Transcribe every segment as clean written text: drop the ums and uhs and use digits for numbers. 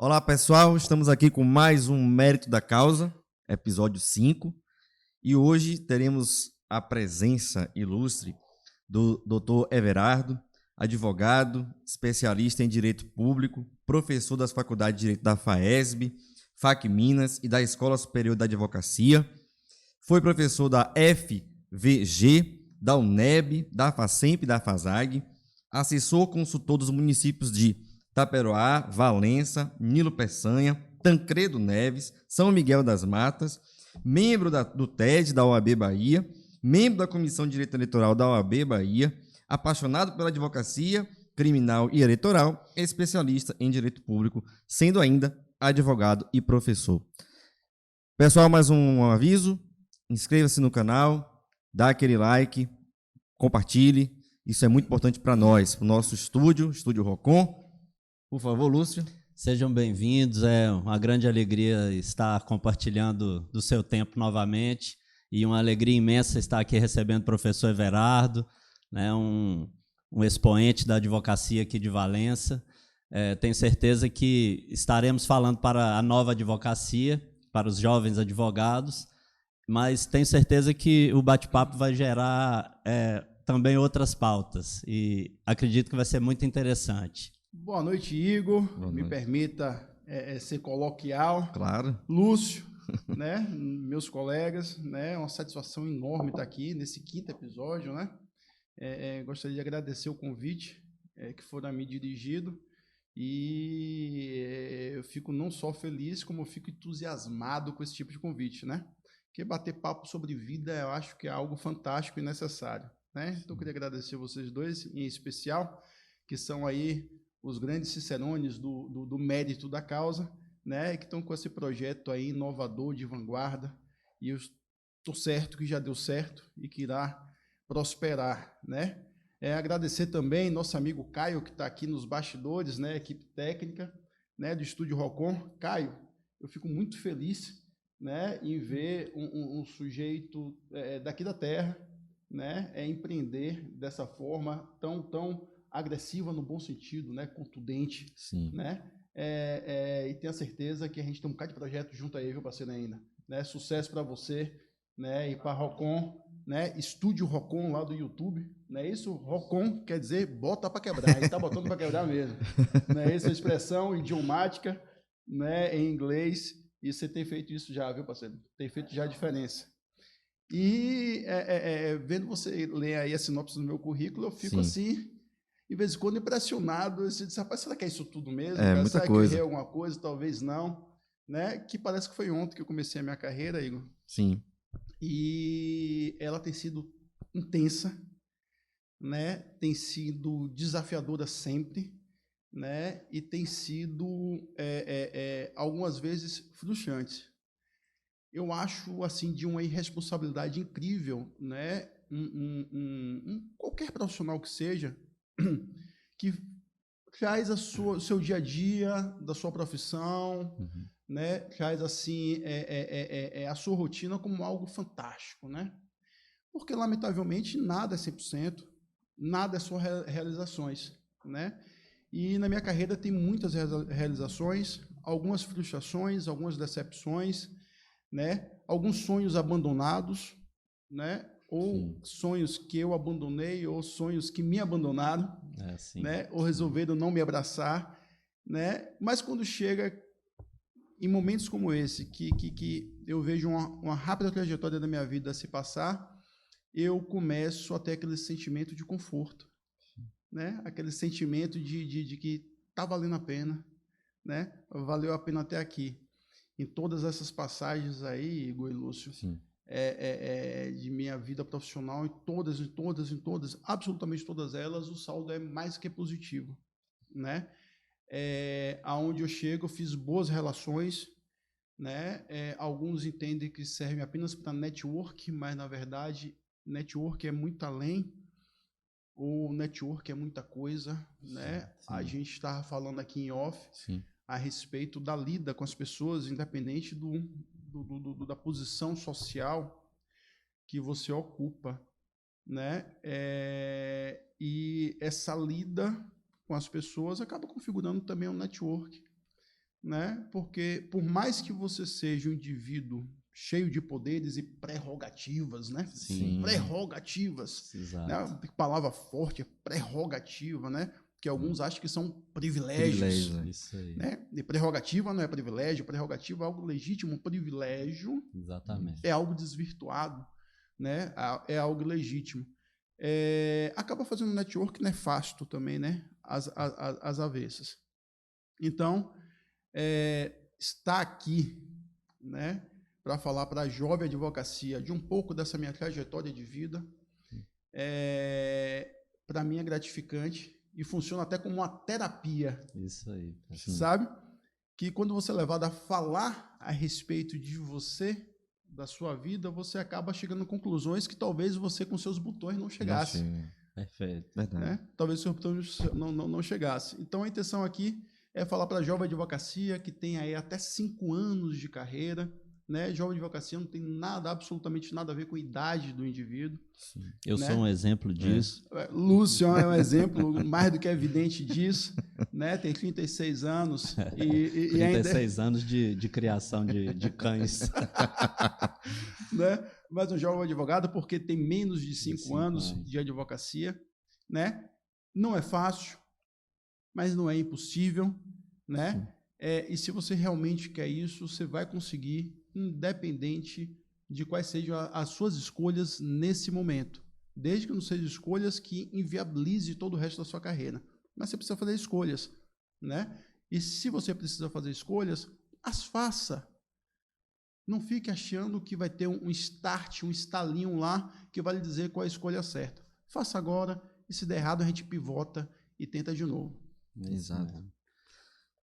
Olá, pessoal. Estamos aqui com mais um Mérito da Causa, episódio 5. E hoje teremos a presença ilustre do Dr. Everardo, advogado, especialista em Direito Público, professor das Faculdades de Direito da FAESB, FAC Minas e da Escola Superior da Advocacia. Foi professor da FVG, da UNEB, da FACEMP e da FASAG, assessor consultor dos municípios de Taperoá, Valença, Nilo Peçanha, Tancredo Neves, São Miguel das Matas, membro do TED da OAB Bahia, membro da Comissão de Direito Eleitoral da OAB Bahia, apaixonado pela advocacia criminal e eleitoral, especialista em direito público, sendo ainda advogado e professor. Pessoal, mais um aviso, inscreva-se no canal, dá aquele like, compartilhe, isso é muito importante para nós, para o nosso Estúdio Rocon. Por favor, Lúcio. Sejam bem-vindos, é uma grande alegria estar compartilhando do seu tempo novamente e uma alegria imensa estar aqui recebendo o professor Everardo, né, um expoente da advocacia aqui de Valença. Tenho certeza que estaremos falando para a nova advocacia, para os jovens advogados, mas tenho certeza que o bate-papo vai gerar também outras pautas e acredito que vai ser muito interessante. Boa noite, Igor. Boa noite. Me permita ser coloquial. Claro. Lúcio, né? Meus colegas, né? Uma satisfação enorme estar aqui nesse 5º episódio, né? Gostaria de agradecer o convite que foi a mim dirigido e eu fico não só feliz, como eu fico entusiasmado com esse tipo de convite, né? Porque bater papo sobre vida eu acho que é algo fantástico e necessário, né? Então eu queria agradecer vocês dois, em especial, que são aí os grandes cicerones do mérito da causa, né, que estão com esse projeto aí inovador, de vanguarda, e eu estou certo que já deu certo e que irá prosperar, né. Agradecer também nosso amigo Caio, que está aqui nos bastidores, né, equipe técnica, né, do Estúdio Rocon. Caio, eu fico muito feliz, né, em ver um sujeito daqui da terra, né, empreender dessa forma tão agressiva no bom sentido, né, contundente. Sim. Né, e tenho a certeza que a gente tem um bocado de projeto junto aí, viu, parceiro, ainda. Né, sucesso para você, né, e para Rocon, né, Estúdio Rocon lá do YouTube, né, isso, Rocon quer dizer bota para quebrar, ele tá botando para quebrar mesmo. Né, essa é a expressão idiomática, né, em inglês, e você tem feito isso já, viu, parceiro? Tem feito já a diferença. E vendo você ler aí a sinopse do meu currículo, eu fico assim, de vez em quando impressionado, você diz, rapaz, será que é isso tudo mesmo? Muita será coisa. que eu errei alguma coisa? Talvez não, né? Que parece que foi ontem que eu comecei a minha carreira, Igor. Sim. E ela tem sido intensa, né? Tem sido desafiadora sempre, né? E tem sido, algumas vezes, frustrante. Eu acho, assim, de uma irresponsabilidade incrível, né? Qualquer profissional que seja, que traz o seu dia a dia, da sua profissão, né? Traz, assim, a sua rotina como algo fantástico, né? Porque, lamentavelmente, nada é 100%, nada é só realizações, né? E na minha carreira tem muitas realizações, algumas frustrações, algumas decepções, né? Alguns sonhos abandonados, né? Ou sonhos que eu abandonei, ou sonhos que me abandonaram, né? Ou resolveram não me abraçar, né? Mas quando chega em momentos como esse, que eu vejo uma rápida trajetória da minha vida se passar, eu começo a ter aquele sentimento de conforto, né? Aquele sentimento de que está valendo a pena, né? Valeu a pena até aqui. Em todas essas passagens aí, Igor e Lúcio, de minha vida profissional, em todas, absolutamente todas elas, o saldo é mais que positivo, né? Aonde eu chego, eu fiz boas relações, né? Alguns entendem que servem apenas para network, mas na verdade, network é muito além, o network é muita coisa, né? Sim. A gente estava falando aqui em off, a respeito da lida com as pessoas, independente da posição social que você ocupa, né? E essa lida com as pessoas acaba configurando também um network, né? Porque por mais que você seja um indivíduo cheio de poderes e prerrogativas, né? Sim. Prerrogativas. Exato. Né? Que palavra forte, é prerrogativa, né? Que alguns acham que são privilégios. Privilégio. Isso aí. Né? E prerrogativa não é privilégio, prerrogativa é algo legítimo, privilégio Exatamente. é algo desvirtuado, né? É algo legítimo. Acaba fazendo um network nefasto também, né? As avessas. Então, está aqui, né? Para falar para a jovem advocacia de um pouco dessa minha trajetória de vida, para mim é gratificante e funciona até como uma terapia. Isso aí. Sabe? Que quando você é levado a falar a respeito de você, da sua vida, você acaba chegando a conclusões que talvez você com seus botões não chegasse. Perfeito. Verdade. Né? Talvez o seu botão não chegasse. Então a intenção aqui é falar para a jovem advocacia que tem aí até 5 anos de carreira, né? Jovem advocacia não tem absolutamente nada a ver com a idade do indivíduo. Sim. Eu né? sou um exemplo disso. Lúcio é um exemplo mais do que evidente disso, né? Tem 36 anos e 36 anos de criação de cães. Né? Mas um jovem advogado porque tem menos de 5 anos de advocacia, né? Não é fácil, mas não é impossível, né? E se você realmente quer isso, você vai conseguir, independente de quais sejam as suas escolhas nesse momento. Desde que não sejam escolhas que inviabilize todo o resto da sua carreira. Mas você precisa fazer escolhas, né? E se você precisa fazer escolhas, as faça. Não fique achando que vai ter um start, um estalinho lá que vai lhe dizer qual é a escolha certa. Faça agora e se der errado a gente pivota e tenta de novo. Exato.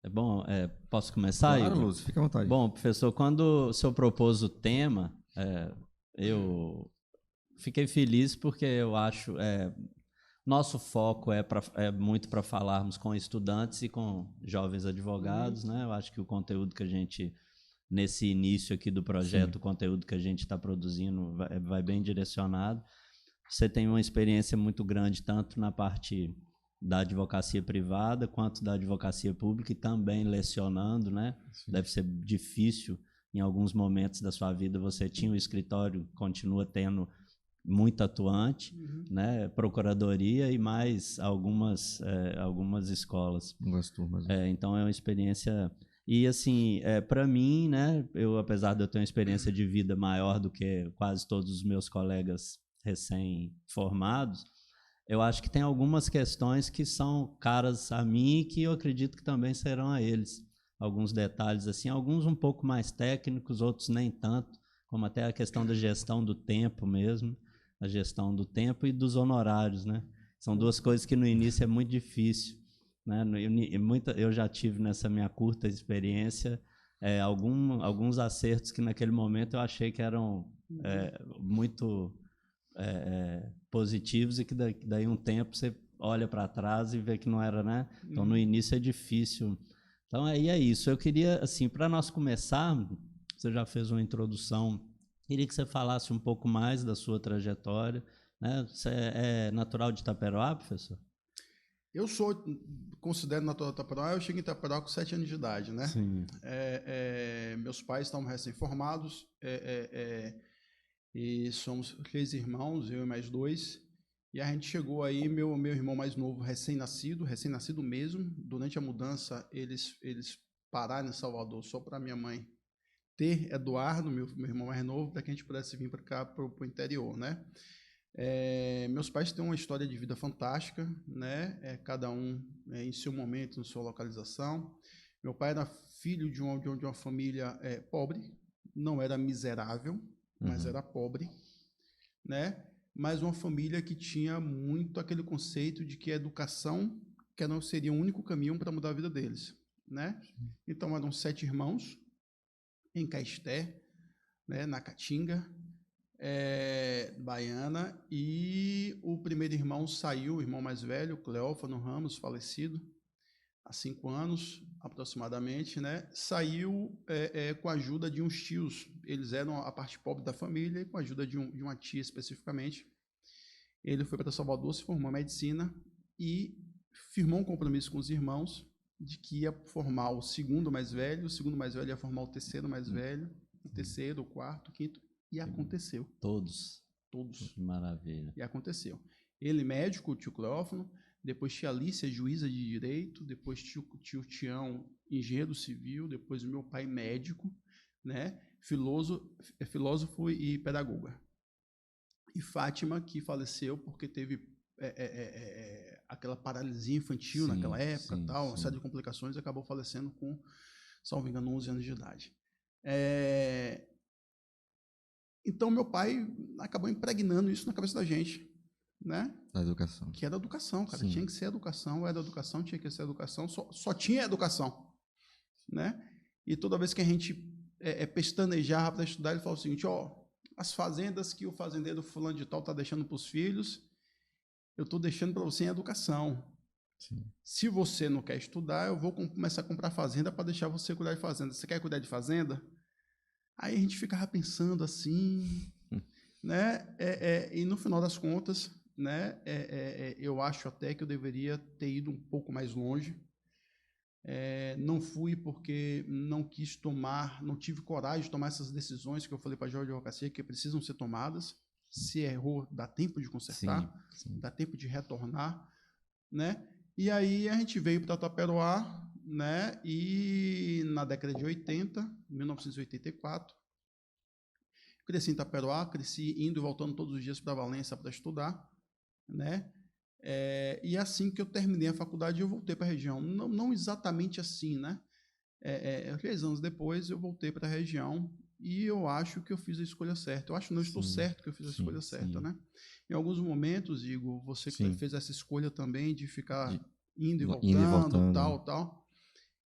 É bom, posso começar? Claro, Lúcio, fica à vontade. Bom, professor, quando o senhor propôs o tema, eu fiquei feliz porque eu acho nosso foco é muito para falarmos com estudantes e com jovens advogados, né? Eu acho que o conteúdo que a gente, nesse início aqui do projeto, o conteúdo que a gente está produzindo vai bem direcionado. Você tem uma experiência muito grande, tanto na parte da advocacia privada quanto da advocacia pública e também lecionando, né? Sim. Deve ser difícil em alguns momentos da sua vida. Você tinha um escritório, continua tendo muito atuante, né? Procuradoria e mais algumas escolas. Algumas turmas. Então é uma experiência. E assim, para mim, né? Apesar de eu ter uma experiência de vida maior do que quase todos os meus colegas recém-formados, eu acho que tem algumas questões que são caras a mim e que eu acredito que também serão a eles. Alguns detalhes, assim, alguns um pouco mais técnicos, outros nem tanto, como até a questão da gestão do tempo mesmo, a gestão do tempo e dos honorários, né? São duas coisas que no início é muito difícil, né? Eu já tive nessa minha curta experiência alguns acertos que naquele momento eu achei que eram muito positivos e que daí um tempo você olha para trás e vê que não era, né? Então no início é difícil. Então é isso. Eu queria, assim, para nós começarmos, você já fez uma introdução, queria que você falasse um pouco mais da sua trajetória, né? Você é natural de Itaperoá, professor? Eu considero natural de Itaperoá, eu cheguei em Itaperoá com 7 anos de idade, né? Sim. Meus pais estavam recém-formados, e somos 3 irmãos, eu e mais 2, e a gente chegou aí, meu irmão mais novo, recém-nascido mesmo. Durante a mudança, eles pararam em Salvador só para minha mãe ter Eduardo, meu irmão mais novo, para que a gente pudesse vir para cá, para o interior, né? Meus pais têm uma história de vida fantástica, né? Cada um em seu momento, em sua localização. Meu pai era filho de uma família pobre, não era miserável, mas era pobre, né? Mas uma família que tinha muito aquele conceito de que a educação que não seria o único caminho para mudar a vida deles, né? Então eram 7 irmãos em Caisté, né? Na Caatinga, Baiana, e o primeiro irmão saiu, o irmão mais velho, Cleófano Ramos, falecido há 5 anos aproximadamente, né? Saiu com a ajuda de uns tios. Eles eram a parte pobre da família e com a ajuda de uma tia especificamente. Ele foi para Salvador, se formou em medicina e firmou um compromisso com os irmãos de que ia formar o segundo mais velho ia formar o terceiro mais velho, o terceiro, o quarto, o quinto, e aconteceu. Todos. Todos. Que maravilha. E aconteceu. Ele médico, o tio Cleófano, depois tia Alicia, juíza de direito, depois tio Tião, engenheiro civil, depois o meu pai médico, né? Filósofo e pedagoga. E Fátima, que faleceu porque teve aquela paralisia infantil naquela época, uma série de complicações, e acabou falecendo com, salvo engano, 11 anos de idade. Então, meu pai acabou impregnando isso na cabeça da gente, né? Da educação. Que era educação, cara. Tinha que ser educação, era educação, tinha que ser educação, só tinha educação, né? E toda vez que a gente pestanejava para estudar, ele falava o seguinte, as fazendas que o fazendeiro fulano de tal está deixando para os filhos, eu estou deixando para você em educação. Sim. Se você não quer estudar, eu vou começar a comprar fazenda para deixar você cuidar de fazenda. Você quer cuidar de fazenda? Aí a gente ficava pensando assim, né? E no final das contas, né? Eu acho até que eu deveria ter ido um pouco mais longe. Não fui porque não quis tomar, não tive coragem de tomar essas decisões que eu falei para a Jorge Advocacia que precisam ser tomadas. Se errou, dá tempo de consertar, dá tempo de retornar, né? E aí a gente veio para Taperoá, né? E na década de 80, 1984, cresci em Taperoá, cresci indo e voltando todos os dias para Valença para estudar, né? E assim que eu terminei a faculdade, eu voltei para a região. Não exatamente assim, né? 3 anos depois, eu voltei para a região e eu acho que eu fiz a escolha certa. Eu acho não, estou certo que eu fiz a escolha certa, né? Em alguns momentos, Igor, você fez essa escolha também de ficar indo e voltando, tal.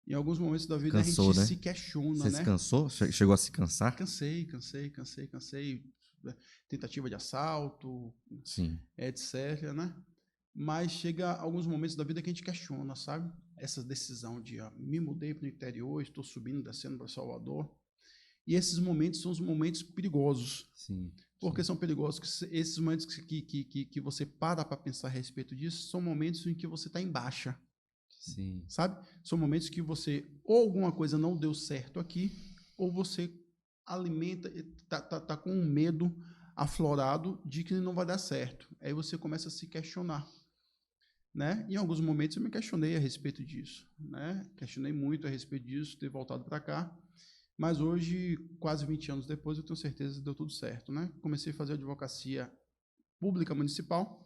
Em alguns momentos da vida Cansou, a gente né? se questiona, Você né? se cansou? Chegou a se cansar? Cansei. Tentativa de assalto, etc, né? Mas chega alguns momentos da vida que a gente questiona, sabe? Essa decisão de me mudei para o interior, estou subindo, descendo para Salvador. E esses momentos são os momentos perigosos. Por que são perigosos? Esses momentos que você para pensar a respeito disso são momentos em que você está em baixa. Sabe? São momentos que você, ou alguma coisa não deu certo aqui, ou você alimenta, tá com um medo aflorado de que não vai dar certo. Aí você começa a se questionar, né? Em alguns momentos eu me questionei a respeito disso, né? Questionei muito a respeito disso, ter voltado para cá. Mas hoje, quase 20 anos depois, eu tenho certeza que deu tudo certo, né? Comecei a fazer advocacia pública municipal.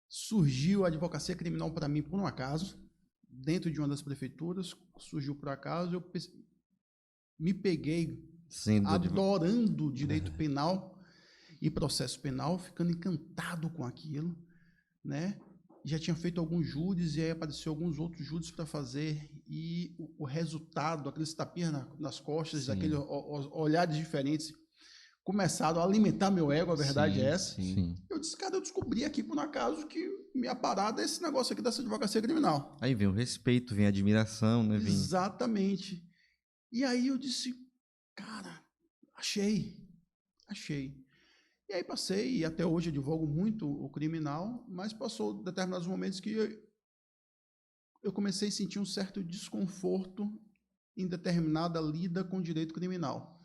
Surgiu a advocacia criminal para mim por um acaso, dentro de uma das prefeituras, surgiu por acaso, eu me peguei adorando direito penal e processo penal, ficando encantado com aquilo, né? Já tinha feito alguns júris e aí apareceu alguns outros júris para fazer e o resultado, aqueles tapinhas nas costas, aqueles olhares diferentes, começaram a alimentar meu ego, a verdade é essa. Eu disse, cara, eu descobri aqui por um acaso que minha parada é esse negócio aqui dessa advocacia criminal. Aí vem o respeito, vem a admiração, né? Exatamente. E aí eu disse, cara, achei. E aí passei, e até hoje advogo muito o criminal, mas passou determinados momentos que eu comecei a sentir um certo desconforto em determinada lida com direito criminal,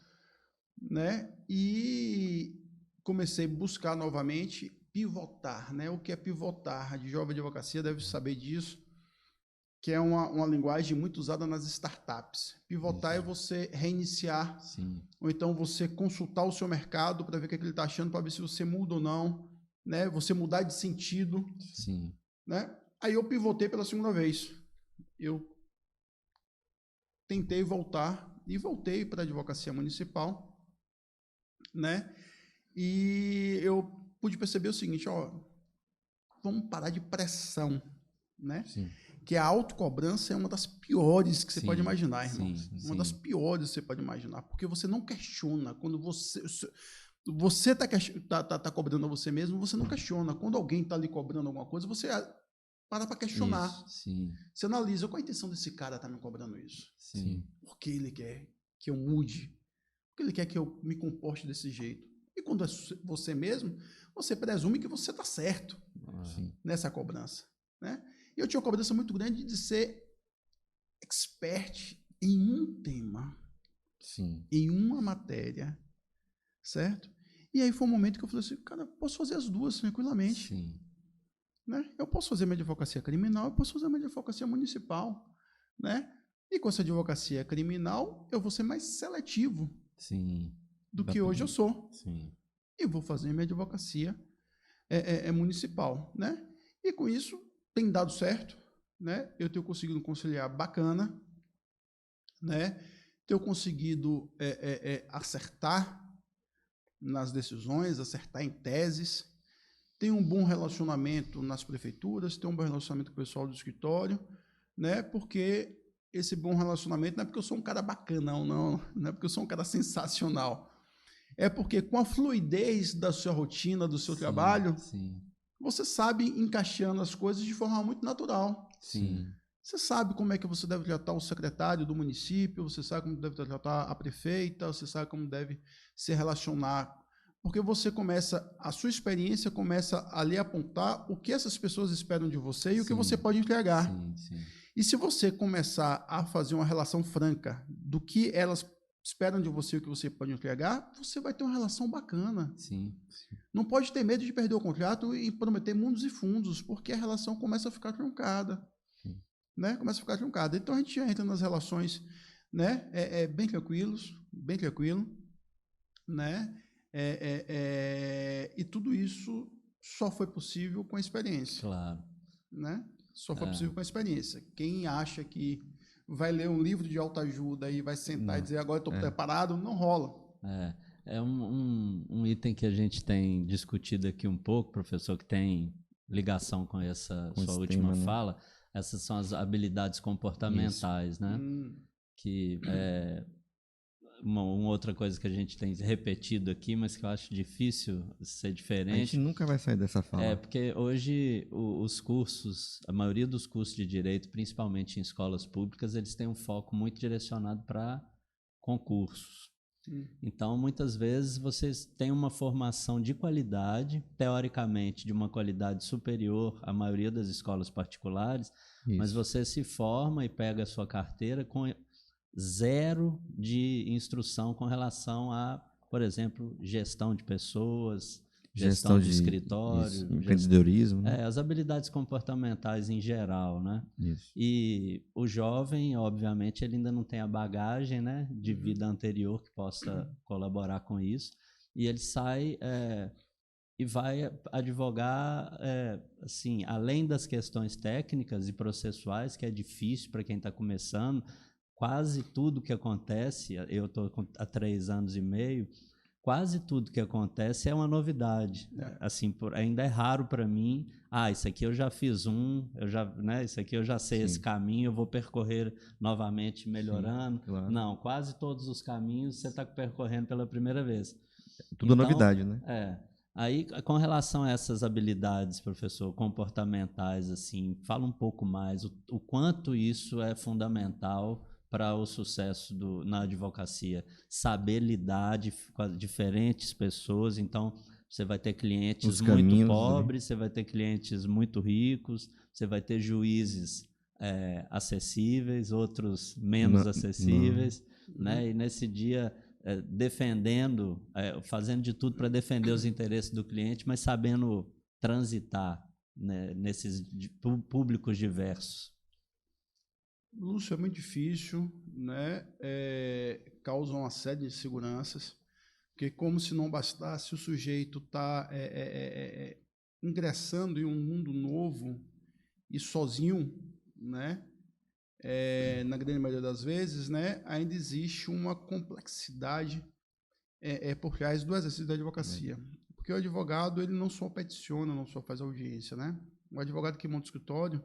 né? E comecei a buscar novamente pivotar, né? O que é pivotar? A de jovem advocacia deve saber disso, que é uma linguagem muito usada nas startups. Pivotar é você reiniciar, ou então você consultar o seu mercado para ver o que ele está achando, para ver se você muda ou não, né? Você mudar de sentido, né? Aí eu pivotei pela segunda vez. Eu tentei voltar e voltei para a advocacia municipal, né? E eu pude perceber o seguinte, vamos parar de pressão, né? Que a autocobrança é uma das piores que você pode imaginar, irmão. Uma das piores que você pode imaginar, porque você não questiona. Quando você tá cobrando a você mesmo, você não questiona. Quando alguém está lhe cobrando alguma coisa, você para questionar. Você analisa, qual a intenção desse cara estar me cobrando isso? Por que ele quer que eu mude? Por que ele quer que eu me comporte desse jeito? E quando é você mesmo, você presume que você está certo nessa cobrança, né? E eu tinha uma cobrança muito grande de ser expert em um tema, Sim. em uma matéria, certo? E aí foi um momento que eu falei assim, cara, eu posso fazer as duas tranquilamente. Sim. Né? Eu posso fazer minha advocacia criminal, eu posso fazer minha advocacia municipal, né? E com essa advocacia criminal, eu vou ser mais seletivo Sim. do que hoje eu sou. Sim. E vou fazer minha advocacia municipal, né? E com isso tem dado certo, né? Eu tenho conseguido conciliar bacana, né? Tenho conseguido acertar nas decisões, acertar em teses. Tem um bom relacionamento nas prefeituras, tem um bom relacionamento com o pessoal do escritório, né? Porque esse bom relacionamento não é porque eu sou um cara bacana, não é porque eu sou um cara sensacional. É porque com a fluidez da sua rotina, do seu trabalho, você sabe encaixando as coisas de forma muito natural. Sim. Você sabe como é que você deve tratar o secretário do município, você sabe como deve tratar a prefeita, você sabe como deve se relacionar. Porque você começa, a sua experiência começa a lhe apontar o que essas pessoas esperam de você e o que você pode entregar. E se você começar a fazer uma relação franca do que elas esperam de você e o que você pode entregar, você vai ter uma relação bacana. Não pode ter medo de perder o contrato e prometer mundos e fundos, porque a relação começa a ficar truncada. Né? Começa a ficar truncada. Então a gente entra nas relações, né? Bem tranquilo, né? E tudo isso só foi possível com a experiência. Claro. Né? Só foi possível com a experiência. Quem acha que vai ler um livro de autoajuda e vai sentar e dizer agora estou preparado, não rola. É um item que a gente tem discutido aqui um pouco, professor, que tem ligação com essa sua última fala. Essas são as habilidades comportamentais, isso, né? Que é uma outra coisa que a gente tem repetido aqui, mas que eu acho difícil ser diferente. A gente nunca vai sair dessa fala. Porque hoje os cursos, a maioria dos cursos de direito, principalmente em escolas públicas, eles têm um foco muito direcionado para concursos. Então, muitas vezes, vocês têm uma formação de qualidade, teoricamente, de uma qualidade superior à maioria das escolas particulares, mas você se forma e pega a sua carteira com zero de instrução com relação a, por exemplo, gestão de pessoas, gestão de escritório, empreendedorismo, né? As habilidades comportamentais em geral, né? Isso. E o jovem, obviamente, ele ainda não tem a bagagem, né, de vida anterior que possa colaborar com isso, e ele sai e vai advogar, assim, além das questões técnicas e processuais, que é difícil para quem está começando. Quase tudo que acontece, eu estou há 3 anos e meio, quase tudo que acontece é uma novidade. Assim, ainda é raro para mim, isso aqui eu já fiz isso aqui eu já sei esse caminho, eu vou percorrer novamente melhorando. Claro. Não, quase todos os caminhos você está percorrendo pela primeira vez. Tudo novidade, né? Aí, com relação a essas habilidades, professor, comportamentais, assim, fala um pouco mais o quanto isso é fundamental para o sucesso na advocacia, saber lidar com as diferentes pessoas. Então, você vai ter clientes muito pobres, você vai ter clientes muito ricos, você vai ter juízes acessíveis, outros menos acessíveis, né? E nesse dia, defendendo, fazendo de tudo para defender os interesses do cliente, mas sabendo transitar, né, nesses públicos diversos. Lúcio, é muito difícil, né? Causa uma série de inseguranças, porque como se não bastasse o sujeito estar ingressando em um mundo novo e sozinho, né? Na grande maioria das vezes, né? Ainda existe uma complexidade por trás do exercício da advocacia, porque o advogado ele não só peticiona, não só faz audiência, né? O advogado que monta o escritório,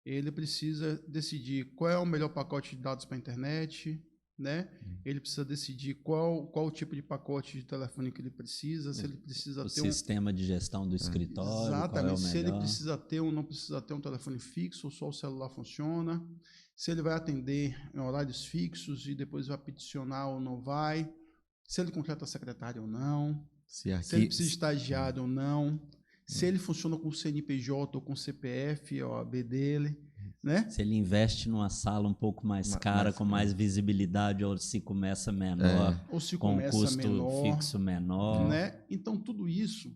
ele precisa decidir qual é o melhor pacote de dados para a internet, né? Ele precisa decidir qual o tipo de pacote de telefone que ele precisa, se ele precisa ter o sistema de gestão do escritório, exatamente, qual é o se melhor. ele precisa ter ou não precisa ter um telefone fixo, ou só o celular funciona, se ele vai atender em horários fixos e depois vai peticionar ou não vai, se ele contrata secretário ou não, se ele precisa de estagiário ou não, Se ele funciona com CNPJ ou com CPF, OAB dele, né? Se ele investe numa sala um pouco mais cara, com mais visibilidade, ou se começa menor, ou se com um começa custo menor, fixo menor. né? Então, tudo isso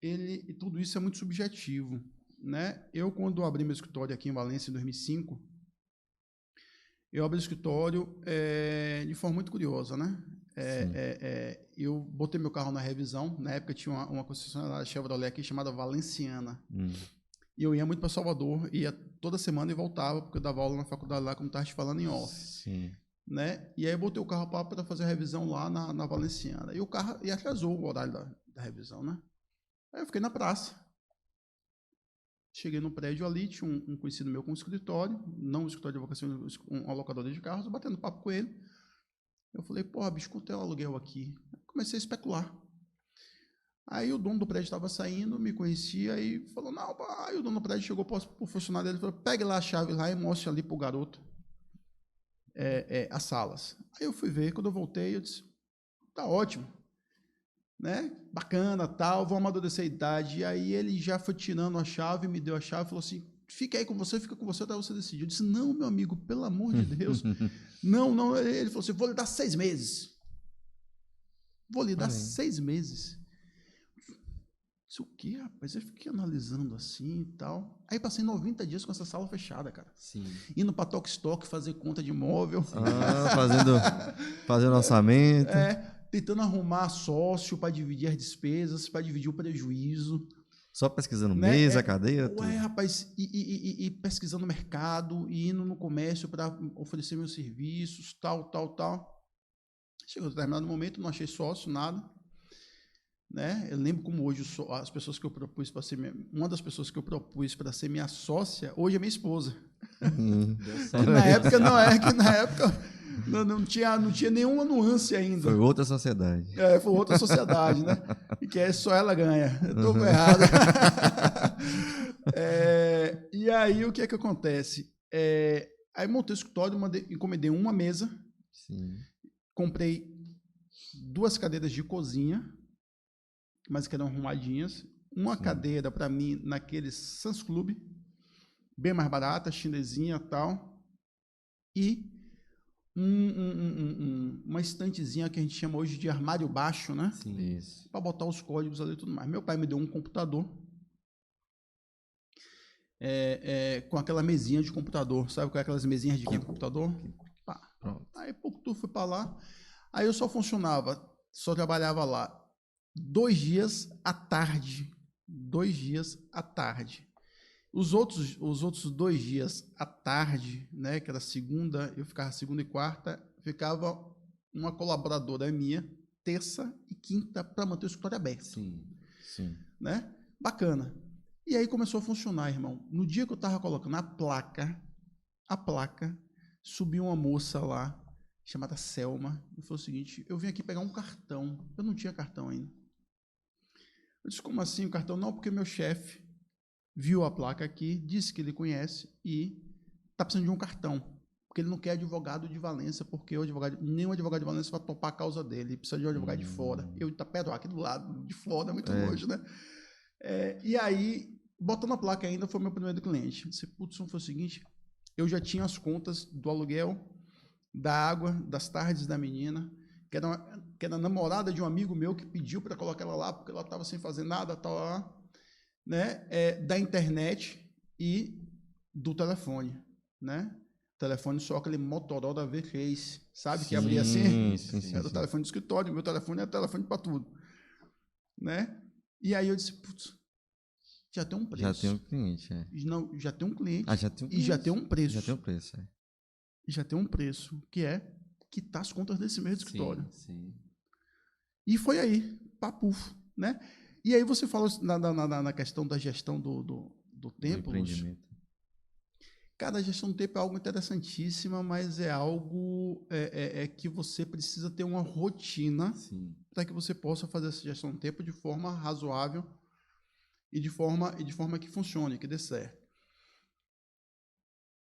é muito subjetivo, né? Eu, quando abri meu escritório aqui em Valência, em 2005, eu abri o escritório de forma muito curiosa, né? Eu botei meu carro na revisão. Na época tinha uma concessionária Chevrolet aqui chamada Valenciana. E eu ia muito para Salvador, ia toda semana e voltava, porque eu dava aula na faculdade lá, como estava te falando, em off. Sim. Né? E aí eu botei o carro para fazer a revisão lá na Valenciana. E o carro atrasou o horário da revisão, né? Aí eu fiquei na praça. Cheguei no prédio ali, tinha um conhecido meu com um escritório, não um escritório de advocacia, uma locadora de carros, batendo papo com ele. Eu falei, porra, bicho, quanto é o aluguel aqui? Comecei a especular. Aí o dono do prédio estava saindo, me conhecia e falou, não, pá. Aí o dono do prédio chegou para o funcionário dele e falou, pegue lá a chave lá e mostre ali para o garoto as salas. Aí eu fui ver, quando eu voltei, eu disse, tá ótimo, né? Bacana, tal, vou amadurecer a idade. E aí ele já foi tirando a chave, me deu a chave e falou assim, fica aí com você, até você decidir. Eu disse, não, meu amigo, pelo amor de Deus. Não. Ele falou assim, vou lhe dar 6 meses. Vou lhe dar 6 meses. Isso o quê, rapaz? Eu fiquei analisando assim e tal. Aí passei 90 dias com essa sala fechada, cara. Sim. Indo para Tokstok fazer conta de imóvel. Fazendo orçamento. Tentando arrumar sócio para dividir as despesas, para dividir o prejuízo. Só pesquisando mesa, cadeia? Ué, rapaz, e pesquisando o mercado, e indo no comércio para oferecer meus serviços, tal. Chegou a determinado momento, não achei sócio, nada. Né? Eu lembro como hoje as pessoas que eu propus para ser uma das pessoas que eu propus para ser minha sócia, hoje é minha esposa. Na época não tinha nenhuma nuance ainda. Foi outra sociedade. Foi outra sociedade, né? E que só ela ganha. Eu estou errado. E aí o que é que acontece? Aí montei o escritório, encomendei uma mesa, Sim. comprei 2 cadeiras de cozinha, mas que eram arrumadinhas. Uma cadeira para mim naquele Sans Club, bem mais barata, chinesinha e tal. E uma estantezinha que a gente chama hoje de armário baixo, né? Sim. Para botar os códigos ali e tudo mais. Meu pai me deu um computador com aquela mesinha de computador. Sabe com aquelas mesinhas de computador? Aí pouco tu fui para lá. Aí eu só trabalhava lá 2 dias à tarde. 2 dias à tarde. Os outros 2 dias à tarde, né, que era segunda, eu ficava segunda e quarta, ficava uma colaboradora minha, terça e quinta, para manter o escritório aberto. Sim. Né? Bacana. E aí começou a funcionar, irmão. No dia que eu estava colocando a placa, subiu uma moça lá, chamada Selma, e falou o seguinte, eu vim aqui pegar um cartão. Eu não tinha cartão ainda. Eu disse, como assim o cartão? Não, porque meu chefe viu a placa aqui, disse que ele conhece e está precisando de um cartão, porque ele não quer advogado de Valência, porque nenhum advogado de Valência vai topar a causa dele, ele precisa de um advogado de fora. Eu está perto, aqui do lado, de fora, é muito longe, né? E aí, botando a placa ainda, foi meu primeiro cliente. Eu disse, putz, foi o seguinte, eu já tinha as contas do aluguel, da água, das tardes da menina, que era namorada de um amigo meu que pediu para colocar ela lá, porque ela estava sem fazer nada, tal lá. Né, da internet e do telefone, né? Telefone só aquele Motorola V3, sabe? Que abria assim? Sim, era o telefone do escritório, meu telefone era telefone para tudo, né? E aí eu disse, putz, já tem um preço. Já tem um cliente, Não, já tem um cliente. Já tem um e já tem um preço. Já tem um preço, E já tem um preço, que é quitar as contas desse mês do escritório. Sim. E foi aí, papufo, né? E aí você fala na questão da gestão do tempo, Lúcio. Cada gestão do tempo é algo interessantíssima, mas é algo que você precisa ter uma rotina para que você possa fazer essa gestão do tempo de forma razoável e de forma que funcione, que dê certo.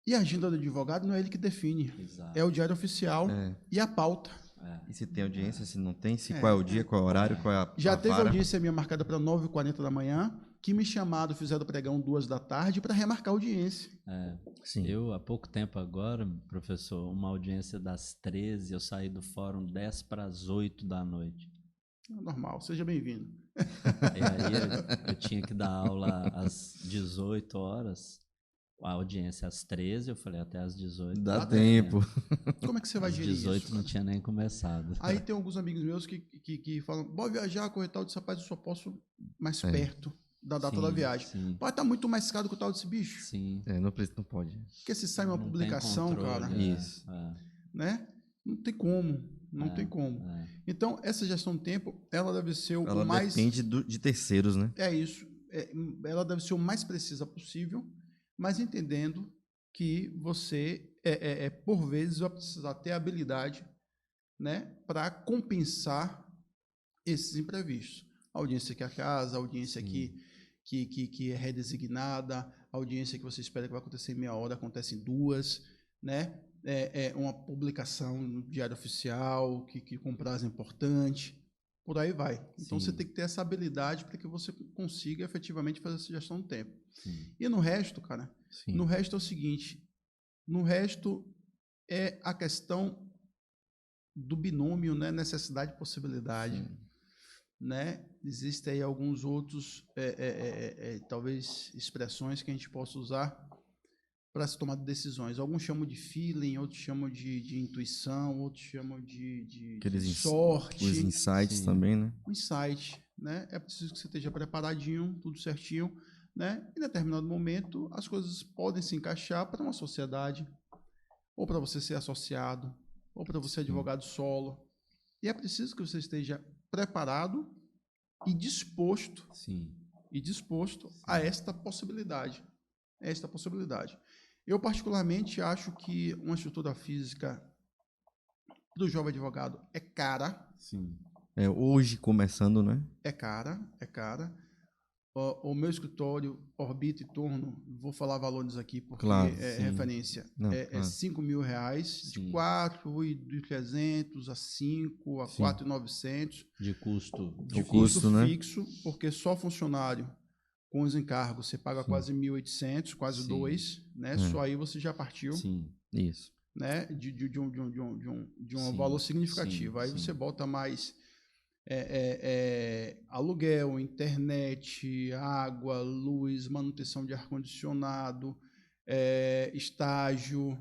E a agenda do advogado não é ele que define, é o diário oficial e a pauta. E se tem audiência, se não tem, qual é o dia, qual é o horário, qual é a Já teve vara? audiência minha marcada para 9h40 da manhã, que me chamaram, fizeram pregão 2 da tarde para remarcar a audiência. Sim. Eu, há pouco tempo agora, professor, uma audiência das 13, eu saí do fórum 10 para as 8 da noite. Normal, seja bem-vindo. E aí eu tinha que dar aula às 18 horas, a audiência às 13, eu falei até às 18. Dá tempo. Como é que você vai Às gerir 18 isso? não tinha nem começado. Aí tem alguns amigos meus que falam, bora viajar, correr tal, desse rapaz, eu só posso mais perto da data Sim, da viagem. sim. Pode estar muito mais caro que o tal desse bicho. Sim. Não pode. Porque se sai uma Não tem publicação, controle, cara, Isso. né? Não tem como. Não tem como. Então, essa gestão do tempo, ela deve ser Ela o mais... depende de terceiros, né? É isso. Ela deve ser o mais precisa possível, mas entendendo que você, por vezes, vai precisar ter habilidade, né, para compensar esses imprevistos. A audiência que atrasa, a audiência que é redesignada, a audiência que você espera que vai acontecer em meia hora, acontece em 2, né? Uma publicação no Diário Oficial, que com prazo importante, por aí vai. Então, você tem que ter essa habilidade para que você consiga efetivamente fazer essa gestão do tempo. Sim. E no resto, cara, no resto é o seguinte, no resto é a questão do binômio, né? Necessidade e possibilidade. Né? Existem aí alguns outros, talvez, expressões que a gente possa usar para se tomar decisões. Alguns chamam de feeling, outros chamam de intuição, outros chamam de sorte. Os insights também, né? O insight, né? É preciso que você esteja preparadinho, tudo certinho, né? Em determinado momento, as coisas podem se encaixar para uma sociedade, ou para você ser associado, ou para você ser advogado solo. E é preciso que você esteja preparado e disposto, a esta possibilidade. Eu, particularmente, acho que uma estrutura física do jovem advogado é cara. Sim. Hoje, começando, né? É cara. O meu escritório orbita em torno, vou falar valores aqui porque referência, é 5 mil reais, de 4.300 a 5, a 4.900. De custo. De custo né? fixo, porque só funcionário com os encargos você paga quase 1.800, quase 2, né? Só aí você já partiu. Sim. Isso. Né? De um valor significativo. Aí você bota mais aluguel, internet, água, luz, manutenção de ar-condicionado, estágio,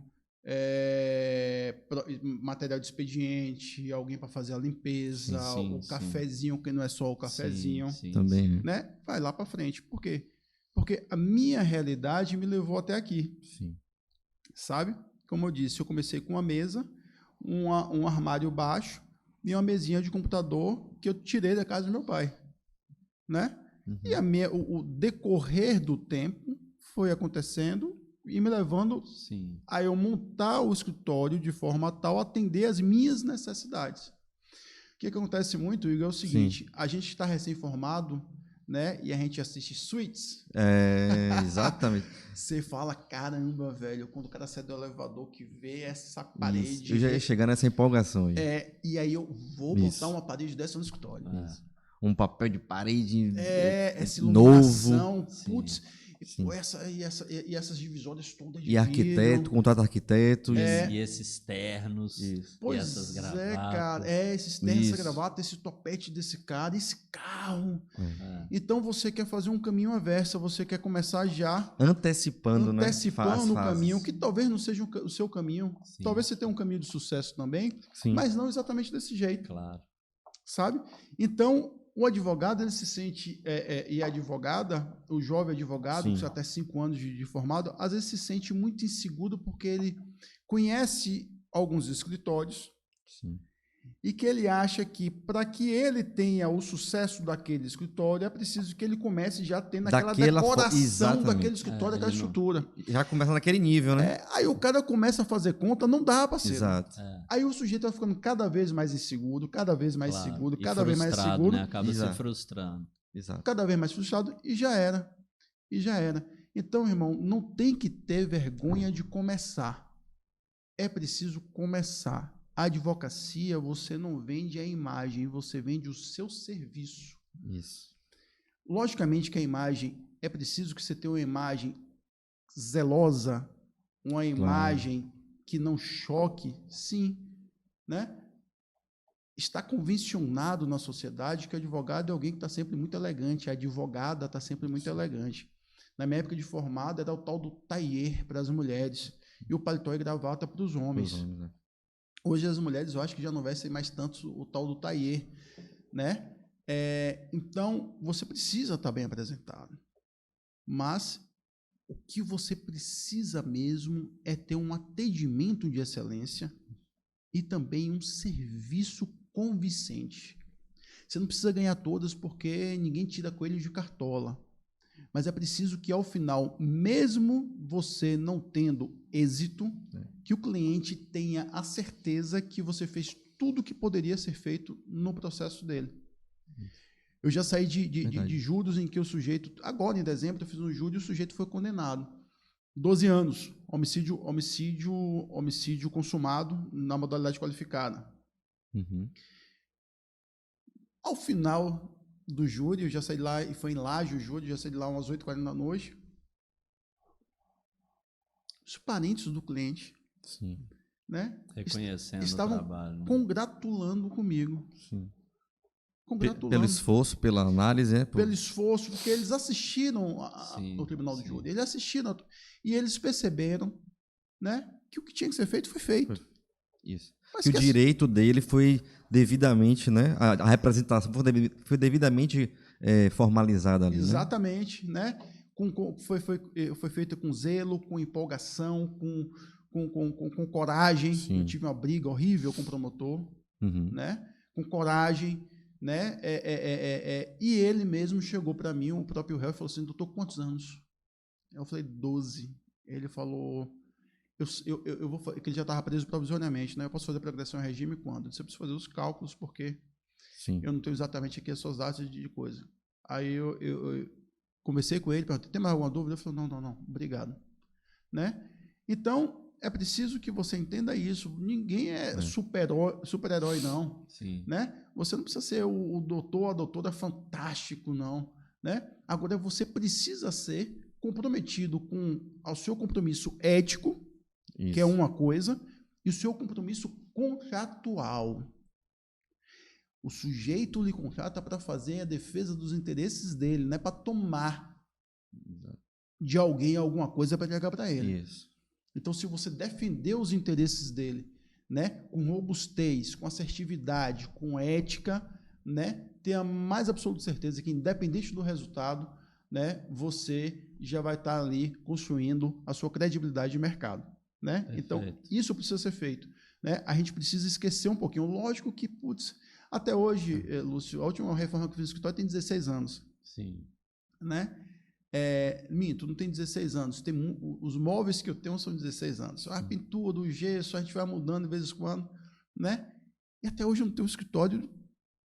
material de expediente, alguém para fazer a limpeza, o cafezinho, que não é só o cafezinho, também, né? Vai lá para frente. Por quê? Porque a minha realidade me levou até aqui. Sabe? Como eu disse, eu comecei com uma mesa, um armário baixo e uma mesinha de computador que eu tirei da casa do meu pai, né? E o decorrer do tempo foi acontecendo e me levando a eu montar o escritório de forma tal a atender as minhas necessidades. O que acontece muito, Igor, é o seguinte, a gente está recém-formado, né? E a gente assiste Suits. Exatamente. Você fala, caramba, velho, quando o cara sai do elevador que vê essa parede... Isso. Eu já ia chegar nessa empolgação aí. E aí eu vou botar uma parede dessa no escritório. Um papel de parede essa iluminação, novo. Putz, e essas divisórias todas de e arquiteto, contrata arquitetos. E esses ternos, e essas gravatas. Cara, esses ternos, essa gravata, esse topete desse cara, esse carro. Então você quer fazer um caminho averso, você quer começar já antecipando né? o caminho, que talvez não seja o seu caminho. Talvez você tenha um caminho de sucesso também, mas não exatamente desse jeito. Claro. Sabe? Então, o advogado, ele se sente, e a advogada, o jovem advogado, com até 5 anos de formado, às vezes se sente muito inseguro porque ele conhece alguns escritórios e que ele acha que, para que ele tenha o sucesso daquele escritório, é preciso que ele comece já tendo aquela decoração daquele escritório, daquela estrutura. Já começa naquele nível, né? Aí o cara começa a fazer conta, não dá, parceiro. Exato. Aí o sujeito vai ficando cada vez mais inseguro, cada vez mais seguro, cada vez mais seguro. Né? Acaba se frustrando. Exato. Cada vez mais frustrado e já era. Então, irmão, não tem que ter vergonha de começar. É preciso começar. A advocacia, você não vende a imagem, você vende o seu serviço. Isso. Logicamente que a imagem, é preciso que você tenha uma imagem zelosa, uma imagem que não choque, sim, né? Está convencionado na sociedade que o advogado é alguém que está sempre muito elegante, a advogada está sempre muito elegante. Na minha época de formado, era o tal do tailleur para as mulheres e o paletó e gravata para os homens. Né? Hoje as mulheres, eu acho que já não vestem mais tanto o tal do tailleur, né? Então, você precisa estar bem apresentado. Mas o que você precisa mesmo é ter um atendimento de excelência e também um serviço convincente. Você não precisa ganhar todas porque ninguém tira coelho de cartola. Mas é preciso que, ao final, mesmo você não tendo êxito, que o cliente tenha a certeza que você fez tudo o que poderia ser feito no processo dele. Eu já saí de júris em que o sujeito... Agora, em dezembro, eu fiz um júri e o sujeito foi condenado. 12 anos. Homicídio consumado na modalidade qualificada. Uhum. Ao final do júri, eu já saí de lá, e foi em Laje o júri, já saí de lá umas 8h40 da noite. Os parentes do cliente, sim, né, reconhecendo estavam o trabalho, né? congratulando comigo. Sim. Congratulando. Pelo esforço, pela análise, né? Pelo esforço, porque eles assistiram ao tribunal do júri. Eles assistiram e eles perceberam, né, que o que tinha que ser feito foi feito. Isso. Mas que o direito dele foi devidamente, né? A representação foi devidamente formalizada ali. Exatamente, né? Foi feita com zelo, com empolgação, com coragem. Sim. Eu tive uma briga horrível com o promotor, né? Com coragem, né? E ele mesmo chegou para mim, o próprio réu, e falou assim: doutor, quantos anos? Eu falei: 12. Ele falou: eu vou, que ele já estava preso provisoriamente, né? Eu posso fazer progressão em regime quando? Eu disse: eu preciso fazer os cálculos, porque eu não tenho exatamente aqui as suas datas de coisa. Aí eu conversei com ele, perguntei: tem mais alguma dúvida? Ele falou: não, obrigado. Né? Então, é preciso que você entenda isso. Ninguém é super-herói, não. Sim. Né? Você não precisa ser o doutor, a doutora fantástico, não. Né? Agora, você precisa ser comprometido com o seu compromisso ético, isso, que é uma coisa, e o seu compromisso contratual. O sujeito lhe contrata para fazer a defesa dos interesses dele, não é para tomar de alguém alguma coisa para entregar para ele. Isso. Então, se você defender os interesses dele, né, com robustez, com assertividade, com ética, né, tenha a mais absoluta certeza que, independente do resultado, né, você já vai estar ali construindo a sua credibilidade de mercado. Né? Então, isso precisa ser feito. Né? A gente precisa esquecer um pouquinho. Lógico que, até hoje, Lúcio, a última reforma que eu fiz no escritório tem 16 anos. Sim. Né? Minto, não tem 16 anos. Os móveis que eu tenho são 16 anos. A pintura, o gesso, a gente vai mudando de vez em quando. Né? E até hoje eu não tenho um escritório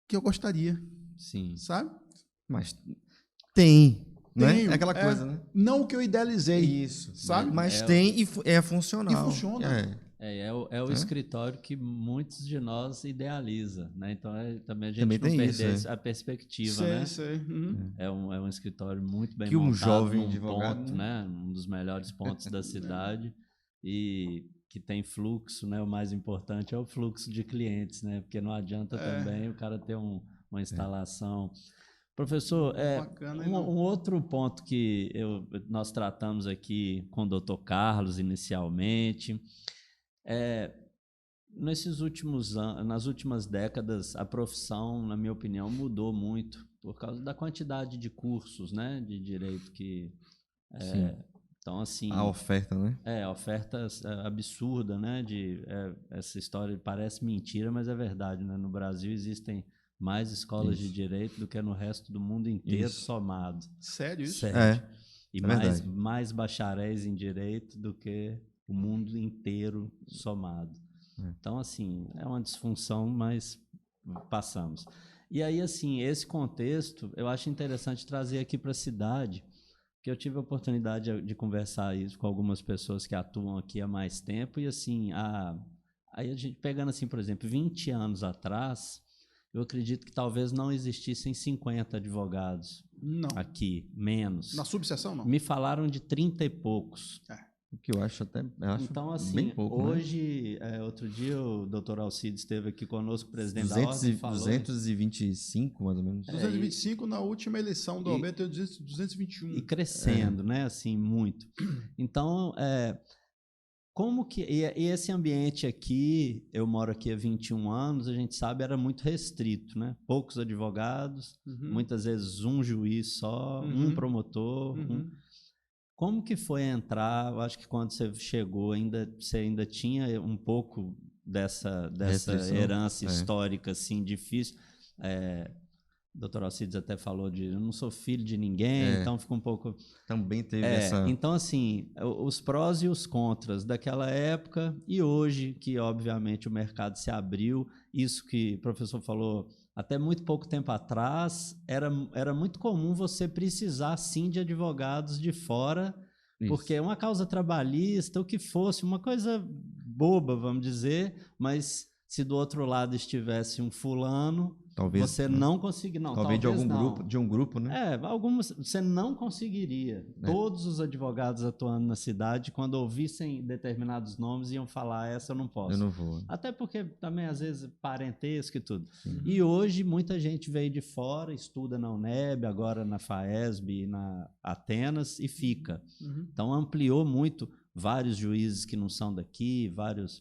que eu gostaria. Sim. Sabe? Mas tem. Né? É aquela coisa, né? Não o que eu idealizei. Isso. Sabe? Mas tem e é funcional. E funciona. É o escritório que muitos de nós idealiza, né? Então também a gente também não perder isso, a perspectiva, sei, né? Sei. Uhum. É um escritório muito bem que montado, jovem advogado, ponto, né? Um dos melhores pontos da cidade e que tem fluxo, né? O mais importante é o fluxo de clientes, né? Porque não adianta também o cara ter uma instalação. Professor, um outro ponto que nós tratamos aqui com o Dr. Carlos inicialmente, nas últimas décadas, a profissão, na minha opinião, mudou muito por causa da quantidade de cursos, né, de direito que... Então, assim... A oferta, né? A oferta absurda, né? Essa história parece mentira, mas é verdade, né? No Brasil existem mais escolas de direito do que no resto do mundo inteiro somado. Sério isso? Sério. E mais bacharéis em direito do que o mundo inteiro somado. Então, assim, é uma disfunção, mas passamos. E aí, assim, esse contexto, eu acho interessante trazer aqui para a cidade, que eu tive a oportunidade de conversar isso com algumas pessoas que atuam aqui há mais tempo, e assim, a Aí a gente pegando assim, por exemplo, 20 anos atrás, eu acredito que talvez não existissem 50 advogados Não. aqui, menos. Na subseção, não. Me falaram de 30 e poucos. O que eu acho Então, assim, bem pouco, hoje, outro dia o doutor Alcides esteve aqui conosco, o presidente 200 da ordem, falou... 225, mais ou menos. 225 na última eleição do Alberto, 221. E crescendo, né? Assim, muito. Então, como que... E esse ambiente aqui, eu moro aqui há 21 anos, a gente sabe, era muito restrito, né? Poucos advogados, muitas vezes um juiz só, um promotor, Como que foi entrar? Eu acho que quando você chegou, você ainda tinha um pouco dessa herança histórica assim, difícil. O doutor Alcides até falou eu não sou filho de ninguém, então fica um pouco... Também teve essa... Então, assim, os prós e os contras daquela época e hoje, que obviamente o mercado se abriu, isso que o professor falou... Até muito pouco tempo atrás, era muito comum você precisar, sim, de advogados de fora, porque uma causa trabalhista, o que fosse, uma coisa boba, vamos dizer, mas se do outro lado estivesse um fulano, talvez, você não conseguiria. Não, talvez de um grupo, né? Algumas você não conseguiria. Todos os advogados atuando na cidade, quando ouvissem determinados nomes, iam falar, essa eu não posso. Eu não vou. Até porque também, às vezes, parentesco e tudo. Sim. E hoje, muita gente veio de fora, estuda na UNEB, agora na FAESB, na Atenas, e fica. Então, ampliou muito, vários juízes que não são daqui, vários...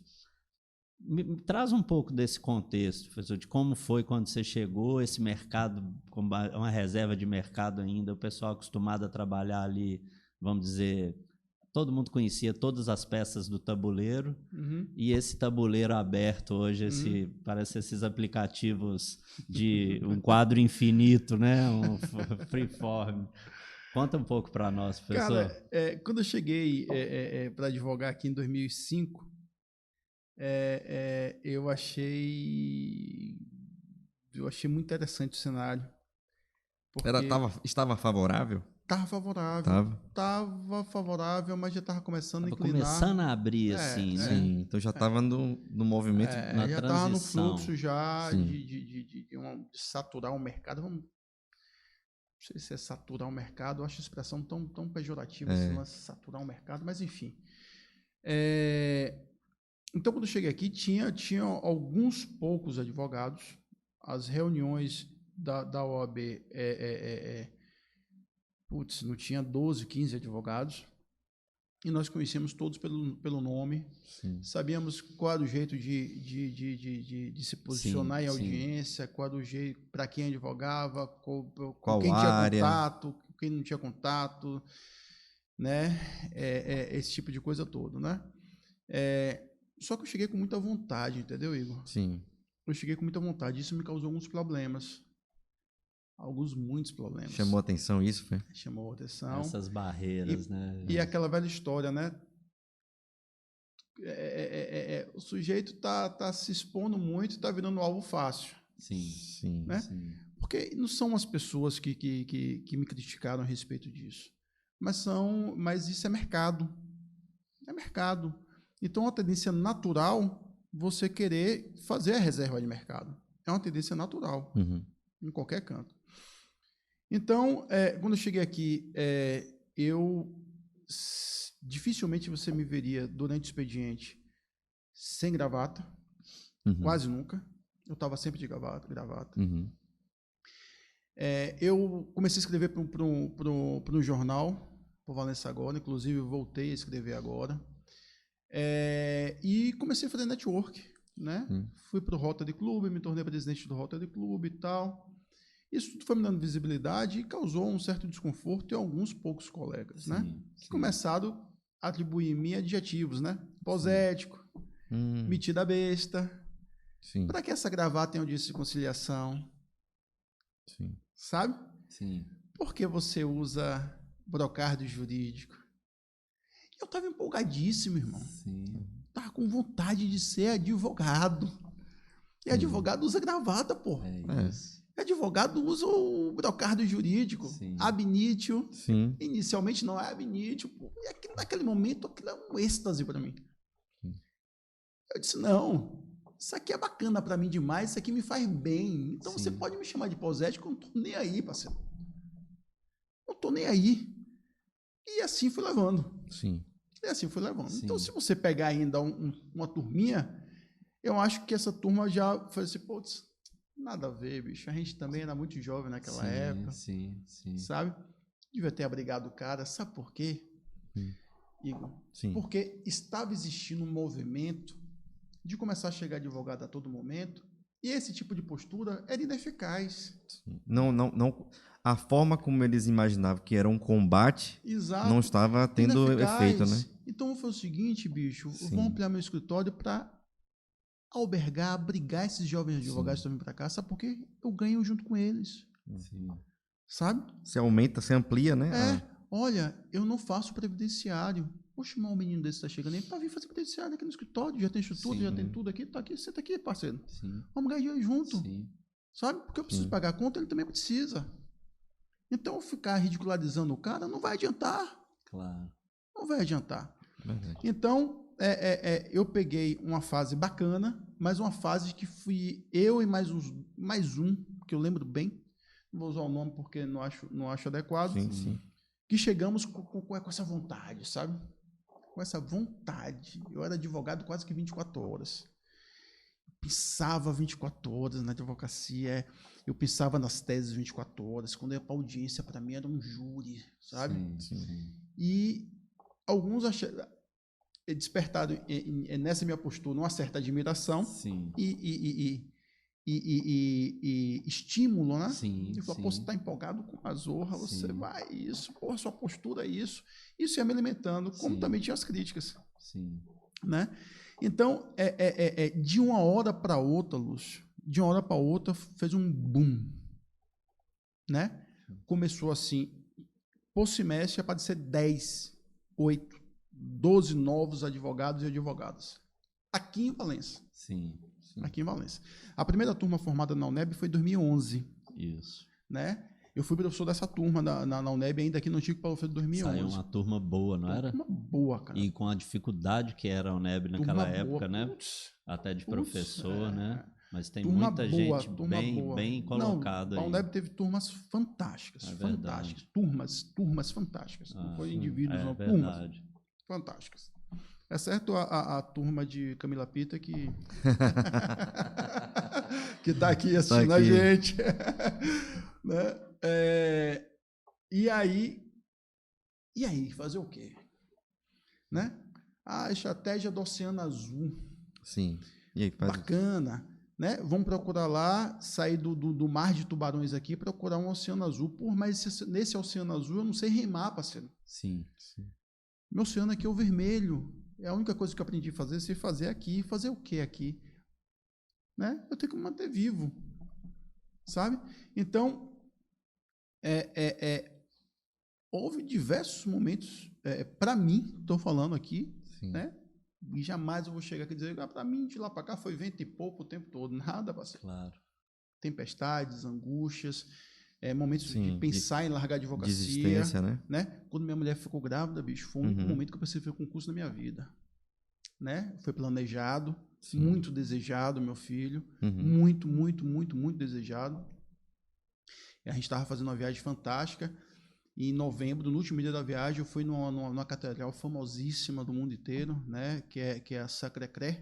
Me traz um pouco desse contexto, professor, de como foi quando você chegou, esse mercado, com uma reserva de mercado ainda, o pessoal acostumado a trabalhar ali, vamos dizer, todo mundo conhecia todas as peças do tabuleiro, e esse tabuleiro aberto hoje, parece esses aplicativos de um quadro infinito, né? Um freeform. Conta um pouco para nós, professor. Cara, quando eu cheguei para advogar aqui em 2005, eu achei muito interessante o cenário. Estava favorável? Estava favorável. Estava favorável, mas já estava começando a inclinar. Começando a abrir, assim, né? Sim, então já estava no movimento, na já transição. Já estava no fluxo já de saturar o mercado. Não sei se é saturar o mercado, eu acho a expressão tão pejorativa, saturar o mercado, mas enfim. Então, quando eu cheguei aqui, tinha alguns poucos advogados. As reuniões da OAB, não tinha 12, 15 advogados. E nós conhecíamos todos pelo nome. Sim. Sabíamos qual era o jeito de se posicionar em audiência, qual era o jeito para quem advogava, com quem tinha contato, com quem não tinha contato, né? Esse tipo de coisa toda, né? Só que eu cheguei com muita vontade, entendeu, Igor? Sim. Eu cheguei com muita vontade. Isso me causou alguns problemas. Muitos problemas. Chamou atenção isso, foi? Chamou atenção. Essas barreiras, né? E aquela velha história, né? O sujeito tá se expondo muito e tá virando alvo fácil. Sim. Né? Sim. Porque não são as pessoas que me criticaram a respeito disso. Mas isso é mercado. É mercado. Então, é uma tendência natural você querer fazer a reserva de mercado. É uma tendência natural, em qualquer canto. Então, quando eu cheguei aqui, dificilmente você me veria durante o expediente sem gravata, quase nunca. Eu estava sempre de gravata. Eu comecei a escrever para um jornal, para o Valença Agora, inclusive eu voltei a escrever agora. E comecei a fazer network, né? Fui para o Rotary Club, me tornei presidente do Rotary Club e tal. Isso tudo foi me dando visibilidade e causou um certo desconforto em alguns poucos colegas, né? Que começaram a atribuir em mim adjetivos, né? Posético, metida besta. Para que essa gravata tem audiência de conciliação? Sabe? Sim. Por que você usa brocardo jurídico? Eu estava empolgadíssimo, irmão. Estava com vontade de ser advogado. E advogado usa gravata, pô. Advogado usa o brocardo jurídico, ab initio. Inicialmente não é ab initio, pô. E naquele momento aquilo é um êxtase para mim. Eu disse, não, isso aqui é bacana para mim demais, isso aqui me faz bem. Então Sim. você pode me chamar de pausético, eu não tô nem aí, parceiro. Não tô nem aí. E assim fui levando. Sim. E assim fui levando. Sim. Então, se você pegar ainda uma turminha, eu acho que essa turma já foi assim, putz, nada a ver, bicho. A gente também era muito jovem naquela época, Sim, sim. sabe? Devia ter abrigado o cara. Sabe por quê, Igor? Sim. Porque estava existindo um movimento de começar a chegar advogado a todo momento, e esse tipo de postura era ineficaz. Não, a forma como eles imaginavam que era um combate Exato. não estava tendo efeito, né? Então foi o seguinte, bicho, eu Sim. vou ampliar meu escritório para albergar, abrigar esses jovens advogados também para cá, sabe por quê? Eu ganho junto com eles, Sim. sabe? Você aumenta, você amplia, né? Olha, eu não faço previdenciário. Vou chamar um menino desse que está chegando aí para vir fazer previdenciário aqui no escritório, já tem estrutura, Sim. já tem tudo aqui, tá aqui, senta aqui, parceiro. Sim. Vamos ganhar dinheiro junto. Sim. Sabe? Porque eu preciso pagar a conta, ele também precisa. Então, ficar ridicularizando o cara não vai adiantar. Claro. Não vai adiantar. Verdade. Então, eu peguei uma fase bacana, mas uma fase que fui eu e mais um, que eu lembro bem, não vou usar o nome porque não acho adequado, Sim. que chegamos com essa vontade, sabe? Com essa vontade. Eu era advogado quase que 24 horas. Pensava 24 horas na advocacia, eu pensava nas teses 24 horas, quando eu ia para audiência, para mim era um júri, sabe? Sim. E alguns despertaram nessa minha postura uma certa admiração Sim. e estímulo, né? Sim. E falou, pô, você está empolgado com a Zorra, você vai, isso, pô, sua postura é isso. Isso ia me alimentando, como também tinha as críticas. Sim. Né? Então, de uma hora para outra, Lúcio, de uma hora para outra, fez um boom. Né? Começou assim, por semestre, aparecer 10, 8, 12 novos advogados e advogadas. Aqui em Valença. Sim. Aqui em Valença. A primeira turma formada na UNEB foi em 2011. Isso. Né? Eu fui professor dessa turma na UNEB, ainda aqui no Antigo Paulo Freire, 2011. Saiu uma turma boa, não era? Uma boa, cara. E com a dificuldade que era a UNEB naquela época, né? Putz, até de professor, né? Mas tem turma muita boa, gente turma boa. bem colocada aí. A aí. UNEB teve turmas fantásticas, fantásticas. Turmas fantásticas. Não foi indivíduos, não. Turmas fantásticas. Exceto a turma de Camila Pita que que está aqui assistindo a gente. Né? E aí, fazer o quê? Né? A estratégia do Oceano Azul. Sim. E aí, bacana. Né? Vamos procurar lá, sair do mar de tubarões aqui, procurar um Oceano Azul. Mas nesse Oceano Azul eu não sei remar, parceiro. Sim. Meu oceano aqui é o vermelho. É a única coisa que eu aprendi a fazer, se fazer aqui. Fazer o quê aqui? Né? Eu tenho que me manter vivo. Sabe? Então, houve diversos momentos, para mim, estou falando aqui, né? E jamais eu vou chegar aqui e dizer, para mim, de lá para cá foi vento e pouco o tempo todo. Nada, parceiro. Claro. Tempestades, angústias, momentos de pensar em largar a advocacia. Desistência, né? Quando minha mulher ficou grávida, bicho, foi o único momento que eu pensei em fazer concurso na minha vida. Né? Foi planejado, muito desejado, meu filho. Muito, muito, muito, muito desejado. E a gente estava fazendo uma viagem fantástica. E em novembro, no último dia da viagem, eu fui numa catedral famosíssima do mundo inteiro, né? que é a Sacré-Cœur,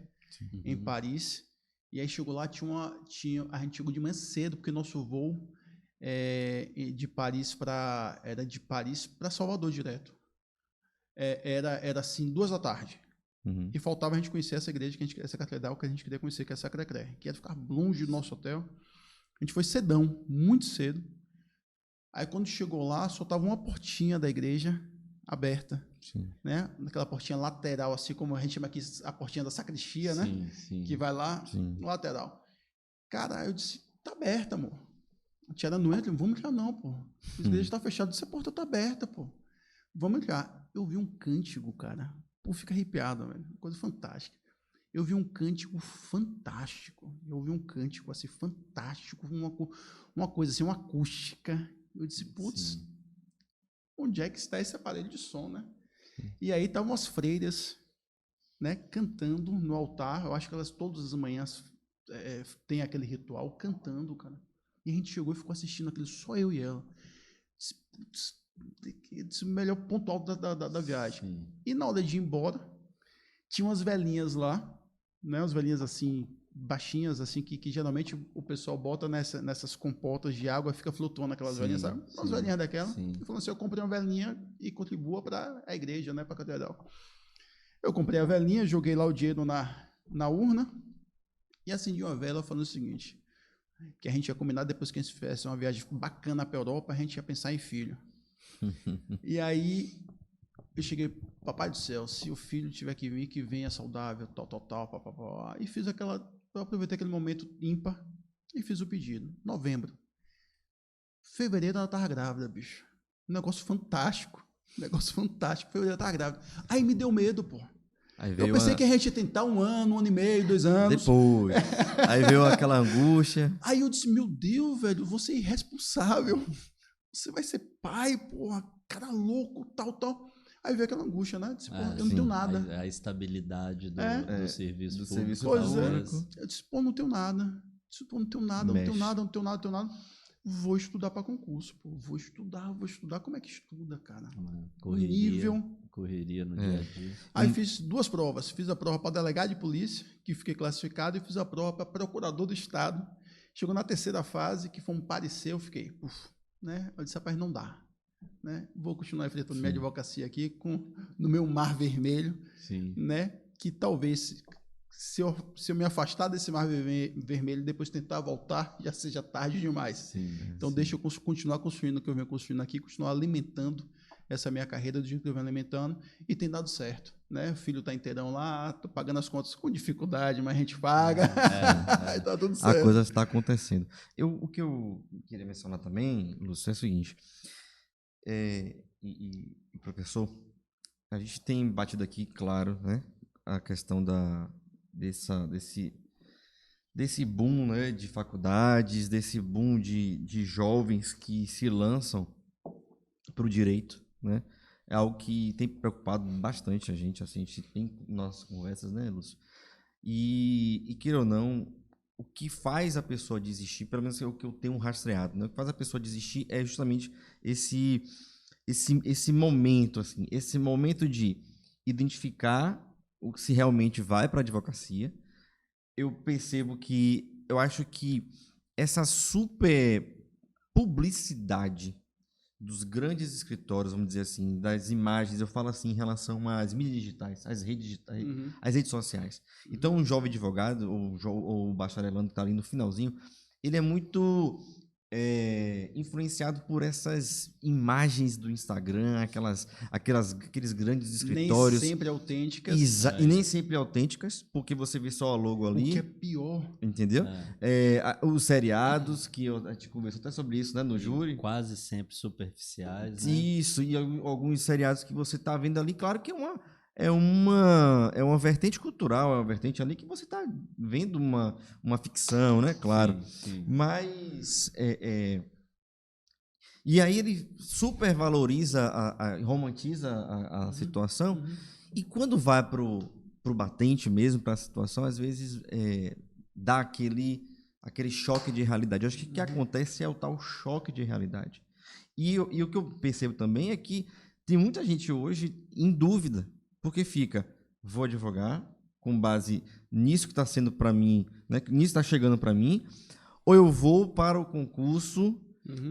em Paris. E aí chegou lá, a gente chegou de manhã cedo, porque nosso voo de Paris para Salvador direto. Era assim, 14h. E faltava a gente conhecer essa igreja, essa catedral que a gente queria conhecer, que é a Sacré-Cœur, que ia ficar longe do nosso hotel. A gente foi cedão, muito cedo. Aí quando chegou lá, só tava uma portinha da igreja aberta. Né? Naquela portinha lateral, assim como a gente chama aqui a portinha da sacristia, né? Que vai lá no lateral. Cara, eu disse, tá aberta, amor. A tia não entra, vamos entrar não, pô. A igreja tá fechada, essa porta tá aberta, pô. Vamos entrar. Eu vi um cântico, cara. Pô, fica arrepiado, velho. Coisa fantástica. Eu vi um cântico fantástico. Eu vi um cântico, assim, fantástico. Uma coisa assim, uma acústica. Eu disse, putz, onde é que está esse aparelho de som, né? E aí estavam as freiras né, cantando no altar. Eu acho que elas todas as manhãs têm aquele ritual, cantando, cara. E a gente chegou e ficou assistindo aquilo, só eu e ela. Esse o melhor ponto alto da viagem. Sim. E na hora de ir embora, tinha umas velhinhas lá, né, umas velhinhas assim, baixinhas, assim, que geralmente o pessoal bota nessas comportas de água, fica flutuando aquelas Sim, velhinhas, sabe? Umas sim, velhinhas daquela. sim. E falou assim, eu comprei uma velhinha e contribua para a igreja, né, para a catedral. Eu comprei a velhinha, joguei lá o dinheiro na urna e acendi uma vela falando o seguinte, que a gente ia combinar depois que a gente fizesse uma viagem bacana para a Europa, a gente ia pensar em filho. E aí eu cheguei, papai do céu, se o filho tiver que vir, que venha saudável, tal, papapá. E fiz eu aproveitei aquele momento ímpar e fiz o pedido. Novembro. Fevereiro ela tava grávida, bicho. Um negócio fantástico. Fevereiro ela tava grávida. Aí me deu medo, pô. Aí veio Eu pensei que a gente ia tentar 1 ano, 1 ano e meio, 2 anos. Depois. Aí veio aquela angústia. Aí eu disse, meu Deus, velho, você é irresponsável. Você vai ser pai, porra, cara louco, tal. Aí veio aquela angústia, né? Disse, eu não tenho nada. A estabilidade do serviço do público. serviço Pois público. Eu disse, pô, não tenho nada. Não tenho nada. Vou estudar para concurso, pô. Vou estudar. Como é que estuda, cara? Correria no dia a dia. Aí fiz 2 provas. Fiz a prova para delegado de polícia, que fiquei classificado, e fiz a prova para procurador do Estado. Chegou na 3ª fase, que foi um parecer, eu fiquei, né? Eu disse, rapaz, não dá. Né? Vou continuar enfrentando minha advocacia aqui no meu mar vermelho, Sim. né? Que talvez, se eu me afastar desse mar vermelho e depois tentar voltar, já seja tarde demais. Sim, então, deixa eu continuar construindo o que eu venho construindo aqui, continuar alimentando essa minha carreira do jeito que eu venho alimentando, e tem dado certo. Né? O filho está inteirão lá, tô pagando as contas com dificuldade, mas a gente paga. Tá tudo certo. A coisa está acontecendo. O que eu queria mencionar também, Lúcio, é o seguinte. Professor, a gente tem batido aqui, claro, né, a questão desse boom, né, de faculdades, desse boom de jovens que se lançam para o direito, né? É algo que tem preocupado bastante a gente, assim, a gente tem nossas conversas, né, Lúcio? E queira ou não, o que faz a pessoa desistir, pelo menos é o que eu tenho rastreado, né? O que faz a pessoa desistir é justamente esse momento, assim, esse momento de identificar o que se realmente vai para a advocacia. Eu percebo que, eu acho que essa super publicidade dos grandes escritórios, vamos dizer assim, das imagens, eu falo assim em relação às mídias digitais, às redes digitais, às redes sociais. Então, um jovem advogado, ou o bacharelando que está ali no finalzinho, ele é muito influenciado por essas imagens do Instagram, aqueles grandes escritórios. Nem sempre autênticas. E nem sempre autênticas, porque você vê só a logo ali. O que é pior. Entendeu? Os seriados, que a gente conversou até sobre isso, né, no júri. Quase sempre superficiais, né? Isso, e alguns seriados que você está vendo ali, claro que é uma vertente cultural, é uma vertente ali que você está vendo uma ficção, né? Claro. Sim. Mas e aí ele supervaloriza, romantiza a situação, e quando vai pro batente mesmo, para a situação, às vezes dá aquele choque de realidade. Eu acho que o que acontece é o tal choque de realidade. E o que eu percebo também é que tem muita gente hoje em dúvida, porque vou advogar com base nisso que está sendo para mim, né, nisso que está chegando para mim, ou eu vou para o concurso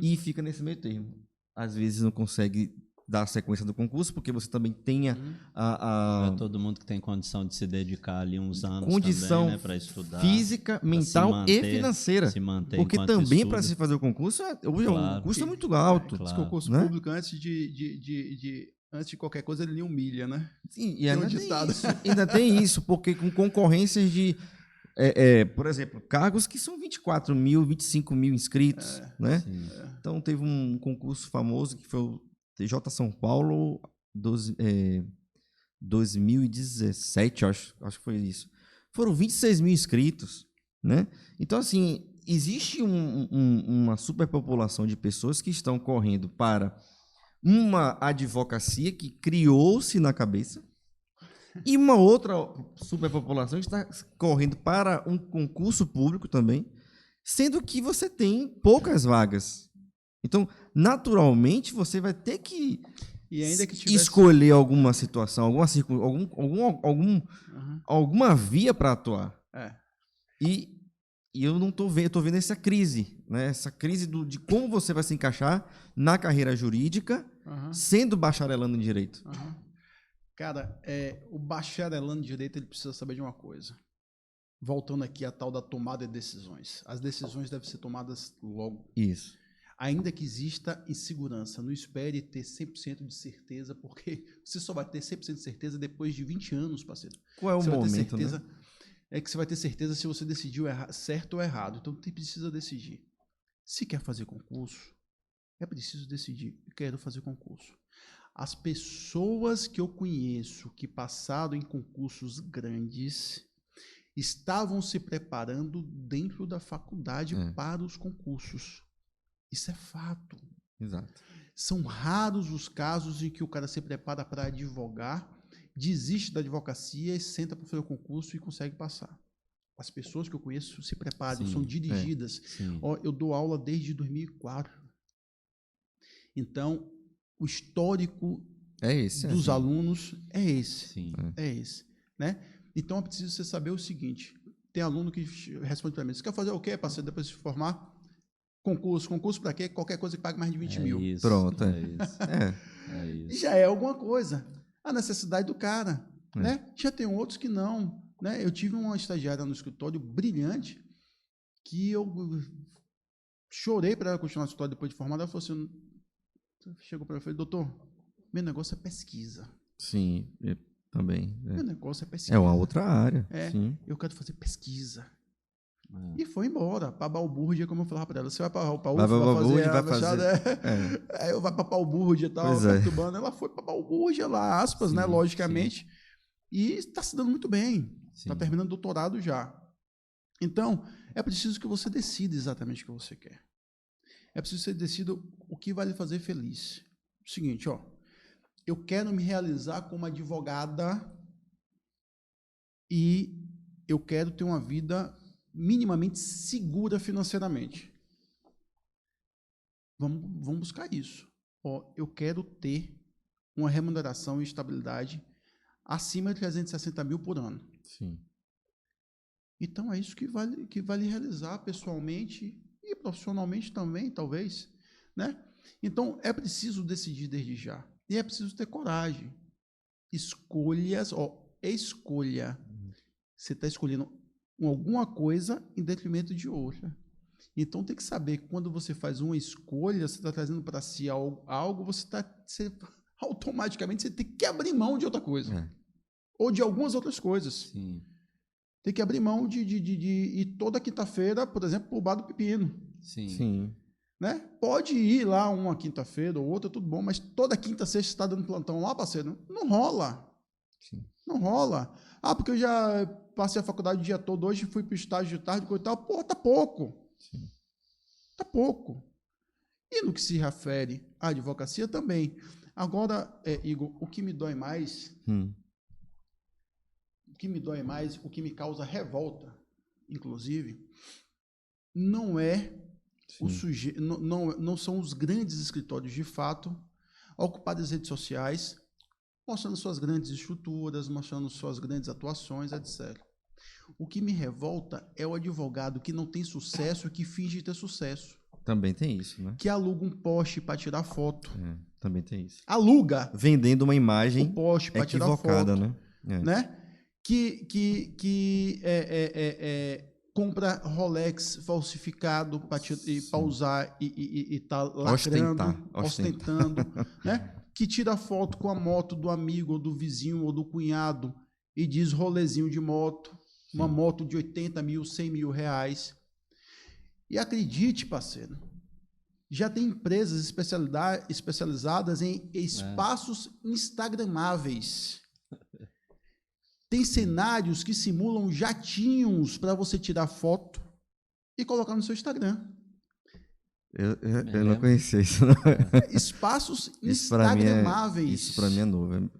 e fica nesse meio termo. Às vezes não consegue dar a sequência do concurso, porque você também tenha Não é todo mundo que tem condição de se dedicar ali uns anos condição também, né, para estudar, física, mental e financeira. Se manter porque também para se estuda. fazer o concurso, hoje Claro. o custo é muito alto. Diz que o concurso público, antes de qualquer coisa, ele lhe humilha, né? Sim, e ainda tem isso, porque com concorrências de, por exemplo, cargos que são 24 mil, 25 mil inscritos, né? Então, teve um concurso famoso que foi o TJ São Paulo 2017, acho que foi isso. Foram 26 mil inscritos, né? Então, assim, existe uma superpopulação de pessoas que estão correndo para uma advocacia que criou-se na cabeça, E uma outra superpopulação está correndo para um concurso público também, sendo que você tem poucas vagas. Então, naturalmente, você vai ter que E ainda que tivesse... escolher alguma situação, alguma via para atuar. É. E eu não estou vendo, eu tô vendo essa crise, né? Essa crise de como você vai se encaixar na carreira jurídica, sendo bacharelando em direito. Cara, o bacharelando em direito, ele precisa saber de uma coisa. Voltando aqui à tal da tomada de decisões. As decisões devem ser tomadas logo. Isso. Ainda que exista insegurança, não espere ter 100% de certeza, porque você só vai ter 100% de certeza depois de 20 anos, parceiro. Qual é o você momento, vai ter certeza, né? É que você vai ter certeza se você decidiu certo ou errado. Então, você precisa decidir. Se quer fazer concurso, é preciso decidir. Eu quero fazer concurso. As pessoas que eu conheço que passaram em concursos grandes estavam se preparando dentro da faculdade para os concursos. Isso é fato. Exato. São raros os casos em que o cara se prepara para advogar, desiste da advocacia e senta para fazer o concurso e consegue passar. As pessoas que eu conheço se preparam, são dirigidas. Eu dou aula desde 2004. Então, o histórico dos alunos é esse. Sim. É esse. Né? Então, é preciso você saber o seguinte. Tem aluno que responde para mim, você quer fazer o quê, parceiro, depois de se formar? Concurso para quê? Qualquer coisa que pague mais de 20 mil. Isso, pronto. É isso. Já é alguma coisa. A necessidade do cara. Né? Já tem outros que não. Né? Eu tive uma estagiária no escritório brilhante que eu chorei para ela continuar no escritório depois de formada. Ela falou assim, chegou para mim e falou, doutor, meu negócio é pesquisa. Sim, também. Meu negócio é pesquisa. É uma outra área. Sim. Eu quero fazer pesquisa. E foi embora, para Balbúrdia, como eu falava para ela. Você vai para Balbúrdia, vai fazer. Aí eu vou para Balbúrdia e tal, perturbando. Ela foi para Balbúrdia lá, aspas, né, logicamente. E está se dando muito bem. Está terminando o doutorado já. Então, é preciso que você decida exatamente o que você quer. É preciso que você decida o que vai lhe fazer feliz. O seguinte, eu quero me realizar como advogada e eu quero ter uma vida minimamente segura financeiramente. Vamos buscar isso. Eu quero ter uma remuneração e estabilidade acima de 360 mil por ano. Sim. Então, é isso que vai lhe realizar pessoalmente e profissionalmente também, talvez. Né? Então, é preciso decidir desde já. E é preciso ter coragem. Escolhas, escolha. Você está escolhendo alguma coisa em detrimento de outra. Então, tem que saber que quando você faz uma escolha, você está trazendo para si algo, você automaticamente você tem que abrir mão de outra coisa. Ou de algumas outras coisas. Sim. Tem que abrir mão de ir toda quinta-feira, por exemplo, para o Bar do Pepino. Sim. Né? Pode ir lá uma quinta-feira ou outra, tudo bom, mas toda quinta, sexta está dando plantão lá, parceiro? Não rola. Sim. Não rola. Porque eu já passei a faculdade o dia todo hoje, fui para o estágio de tarde, coisa e tal. Pô, tá pouco. Sim. Tá pouco. E no que se refere à advocacia também. Agora, Igor, o que me dói mais, o que me causa revolta, inclusive, não é não são os grandes escritórios de fato ocupados as redes sociais, mostrando suas grandes estruturas, mostrando suas grandes atuações, etc. O que me revolta é o advogado que não tem sucesso e que finge ter sucesso. Também tem isso, né? Que aluga um poste para tirar foto. Também tem isso. Aluga. Vendendo uma imagem poste para tirar foto. Né? Que compra Rolex falsificado para usar e tá lacrando, ostentando, né? Que tira foto com a moto do amigo, ou do vizinho, ou do cunhado e diz rolezinho de moto, uma moto de 80 mil, 100 mil reais. E acredite, parceiro, já tem empresas especializadas em espaços instagramáveis. Tem cenários que simulam jatinhos para você tirar foto e colocar no seu Instagram. Eu não conhecia isso, não. Espaços instagramáveis. Isso para mim é novo.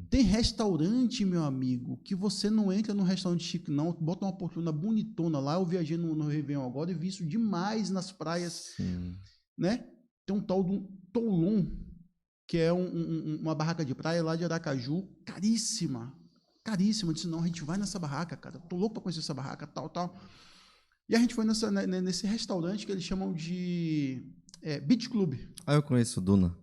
Tem restaurante, meu amigo, que você não entra num restaurante chique, não. Bota uma poltrona bonitona lá. Eu viajei no Réveillon agora e vi isso demais nas praias. Sim. Né? Tem um tal do Toulon, que é uma barraca de praia lá de Aracaju, caríssima. Caríssima. Eu disse, não, a gente vai nessa barraca, cara. Tô louco para conhecer essa barraca, tal, tal. E a gente foi nesse restaurante que eles chamam de Beach Club. Ah, eu conheço o Duna.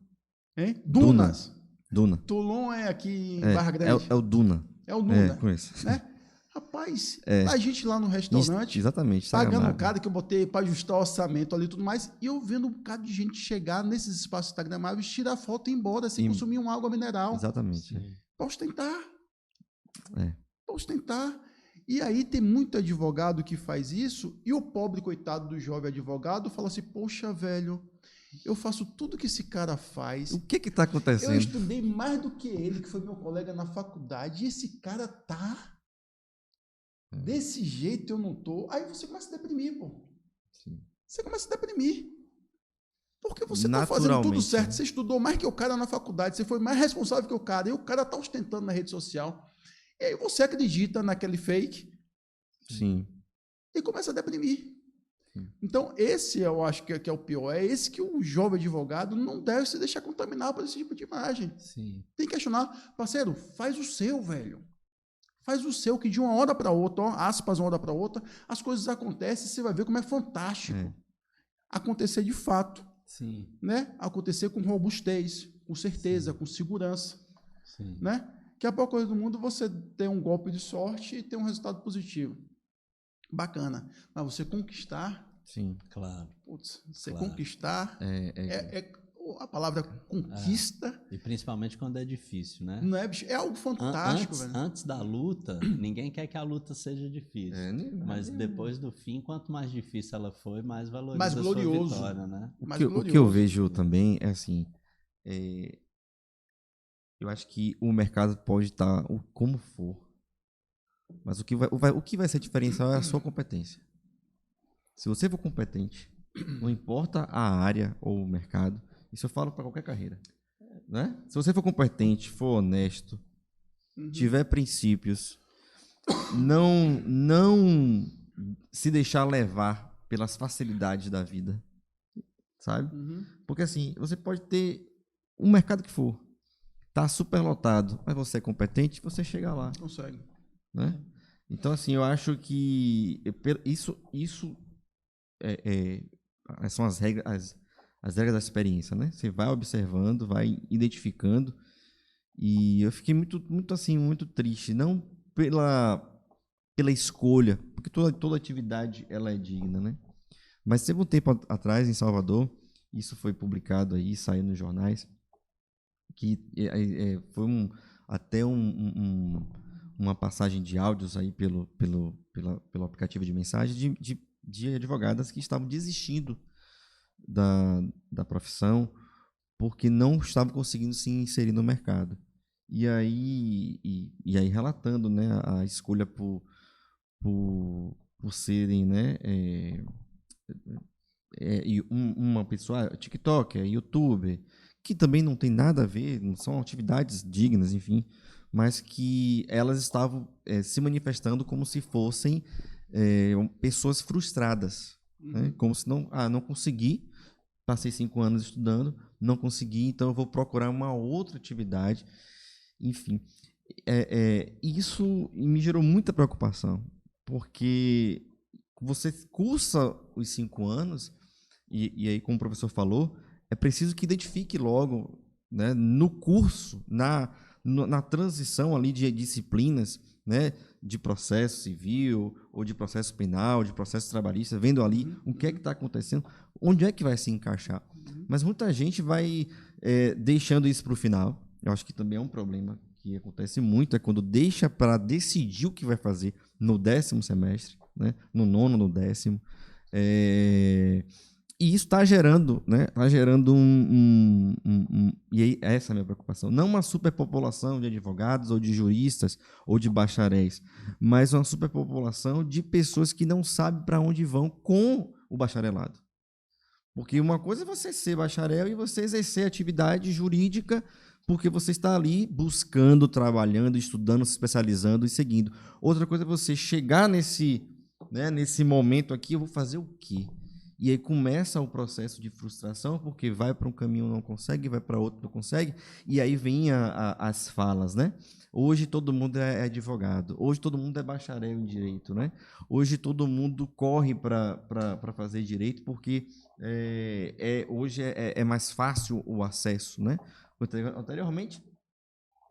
Hein? Dunas. Duna. Toulon é aqui em Barra Grande. É o Duna. É o Duna. Conheço. Né? Rapaz, a gente lá no restaurante, exatamente, pagando um cara que eu botei para ajustar o orçamento ali e tudo mais, e eu vendo um bocado de gente chegar nesses espaços instagramáveis, tirar foto e ir embora sem consumir uma água mineral. Exatamente. Para ostentar. Para ostentar. E aí tem muito advogado que faz isso, e o pobre coitado do jovem advogado fala assim, poxa, velho, eu faço tudo que esse cara faz. O que está acontecendo? Eu estudei mais do que ele, que foi meu colega na faculdade, e esse cara tá desse jeito, eu não tô. Aí você começa a deprimir, pô. Sim. Você começa a deprimir. Porque você tá fazendo tudo certo, né? você estudou mais que o cara na faculdade, você foi mais responsável que o cara, e o cara tá ostentando na rede social. E aí você acredita naquele fake. Sim. E começa a deprimir. Sim. Então, esse eu acho que é o pior. É esse que o jovem advogado não deve se deixar contaminar por esse tipo de imagem. Sim. Tem que questionar. Parceiro, faz o seu, velho. Faz o seu, que de uma hora para outra, ó, aspas, uma hora para outra, as coisas acontecem, você vai ver como é fantástico. Acontecer de fato. Sim. Né? Acontecer com robustez, com certeza, com segurança. Sim. Né? Que a pior coisa do mundo você tem um golpe de sorte e tem um resultado positivo. Bacana. Mas você conquistar... Sim, claro. Putz, você conquistar... a palavra conquista... E principalmente quando é difícil, né? Não é, bicho? É algo fantástico, velho. Antes da luta, ninguém quer que a luta seja difícil. Mas depois do fim, quanto mais difícil ela foi, mais valoriza mais glorioso. A sua vitória, né? O que eu vejo também é assim... eu acho que o mercado pode estar como for, mas o que vai ser diferencial é a sua competência. Se você for competente, não importa a área ou o mercado, isso eu falo para qualquer carreira, né? Se você for competente, for honesto, tiver princípios, não se deixar levar pelas facilidades da vida, sabe? Porque assim, você pode ter um mercado que for, tá super lotado, mas você é competente, você chega lá. Consegue. Né? Então, assim, eu acho que isso são as regras da experiência, né? Você vai observando, vai identificando, e eu fiquei muito triste, não pela escolha, porque toda atividade ela é digna, né? Mas teve um tempo atrás em Salvador, isso foi publicado aí, saiu nos jornais, que foi até uma passagem de áudios aí pelo aplicativo de mensagem de advogadas que estavam desistindo da profissão porque não estavam conseguindo se inserir no mercado. E aí relatando, né, a escolha por serem, né, uma pessoa, TikToker, YouTuber, que também não tem nada a ver, não são atividades dignas, enfim, mas que elas estavam se manifestando como se fossem pessoas frustradas, né? Como se não consegui, passei 5 anos estudando, não consegui, então eu vou procurar uma outra atividade, enfim. Isso me gerou muita preocupação, porque você cursa os 5 anos, e aí, como o professor falou, é preciso que identifique logo, né, no curso, na transição ali de disciplinas, né, de processo civil, ou de processo penal, de processo trabalhista, vendo ali o que é que está acontecendo, onde é que vai se encaixar. Mas muita gente vai deixando isso para o final. Eu acho que também é um problema que acontece muito, é quando deixa para decidir o que vai fazer no 10º semestre, né, no 9º, no 10º. E isso está gerando, né? Está gerando e aí, essa é a minha preocupação. Não uma superpopulação de advogados, ou de juristas, ou de bacharéis, mas uma superpopulação de pessoas que não sabem para onde vão com o bacharelado. Porque uma coisa é você ser bacharel e você exercer atividade jurídica porque você está ali buscando, trabalhando, estudando, se especializando e seguindo. Outra coisa é você chegar nesse momento aqui, eu vou fazer o quê? E aí começa o processo de frustração, porque vai para um caminho não consegue, vai para outro não consegue, e aí vem as falas, né? Hoje todo mundo é advogado, hoje todo mundo é bacharel em direito, né? Hoje todo mundo corre para fazer direito, porque hoje é mais fácil o acesso, né? Anteriormente,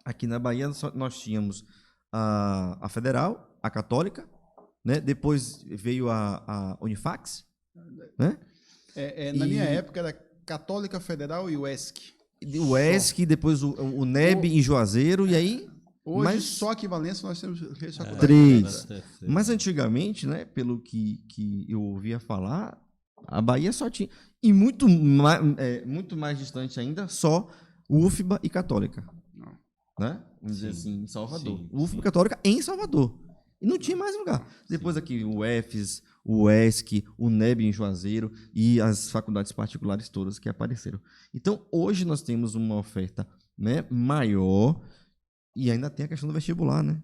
aqui na Bahia, nós tínhamos a Federal, a Católica, né? Depois veio a Unifax, né? Na minha época era Católica, Federal e o ESC. O ESC, depois o NEB em Juazeiro, e aí... Hoje, só aqui em Valença, nós temos 3 faculdades. 3. Mas antigamente, né, pelo que eu ouvia falar, a Bahia só tinha... E muito mais distante ainda, só UFBA e Católica. Não. Né? Vamos dizer assim, em Salvador. Sim, UFBA e Católica em Salvador. E não tinha mais lugar. Depois aqui o EFES, o ESC, o NEB em Juazeiro e as faculdades particulares todas que apareceram. Então, hoje nós temos uma oferta, né, maior, e ainda tem a questão do vestibular, né?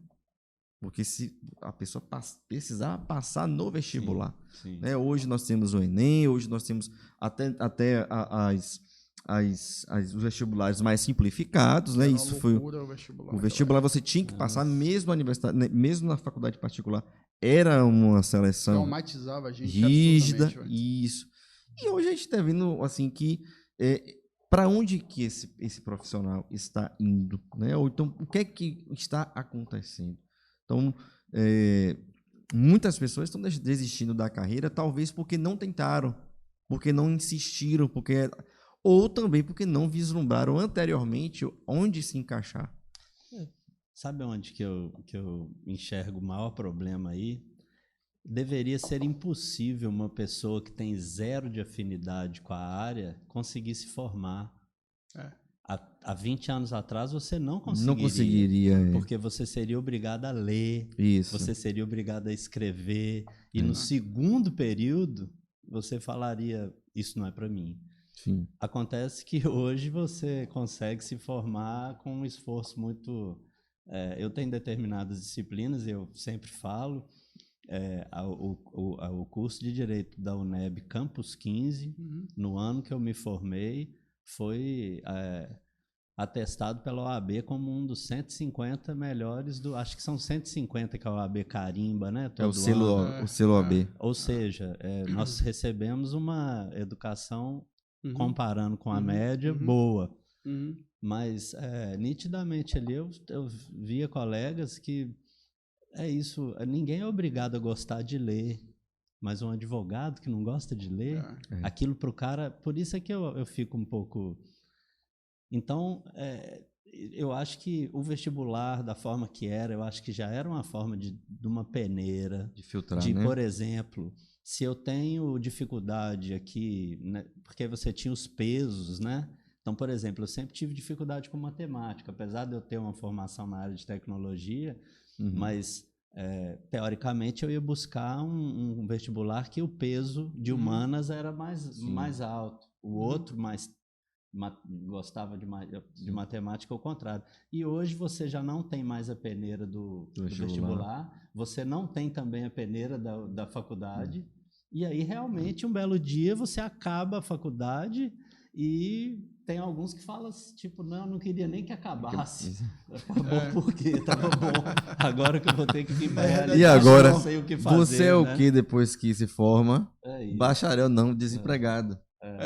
Porque se a pessoa precisar passar no vestibular. Sim. Né? Hoje nós temos o Enem, hoje nós temos até os vestibulares mais simplificados, né? Isso foi o vestibular você tinha que passar mesmo na universidade, né? Mesmo na faculdade particular, era uma seleção traumatizava a gente rígida, isso. E hoje a gente está vendo assim que para onde que esse profissional está indo, né? Ou então o que é que está acontecendo? Então, muitas pessoas estão desistindo da carreira, talvez porque não tentaram, porque não insistiram, ou também porque não vislumbraram anteriormente onde se encaixar. Sabe onde que eu enxergo o maior problema aí? Deveria ser impossível uma pessoa que tem 0 de afinidade com a área conseguir se formar. Há 20 anos atrás você não conseguiria. Não conseguiria. Porque você seria obrigado a ler, isso. Você seria obrigado a escrever, e no segundo período você falaria, isso não é para mim. Sim. Acontece que hoje você consegue se formar com um esforço muito... eu tenho determinadas disciplinas, eu sempre falo, o curso de Direito da UNEB Campus 15, no ano que eu me formei, foi atestado pela OAB como um dos 150 melhores acho que são 150 que a OAB carimba, né? O selo OAB. Ou seja, nós recebemos uma educação, comparando com a média, boa. Mas, nitidamente ali, eu via colegas que ninguém é obrigado a gostar de ler, mas um advogado que não gosta de ler, aquilo para o cara... Por isso é que eu fico um pouco... Então, eu acho que o vestibular, da forma que era, eu acho que já era uma forma de uma peneira. De filtrar, né? Por exemplo, se eu tenho dificuldade aqui, né, porque você tinha os pesos, né? Então, por exemplo, eu sempre tive dificuldade com matemática, apesar de eu ter uma formação na área de tecnologia, mas... teoricamente eu ia buscar um vestibular que o peso de humanas era mais alto, o outro gostava de matemática, ao contrário. E hoje você já não tem mais a peneira do vestibular, você não tem também a peneira da faculdade, e aí realmente um belo dia você acaba a faculdade e tem alguns que falam tipo, não queria nem que acabasse. Acabou porque estava bom. Agora que eu vou ter que vir para realidade, e agora, não sei o que fazer, você é o que depois que se forma? Bacharel não, desempregado.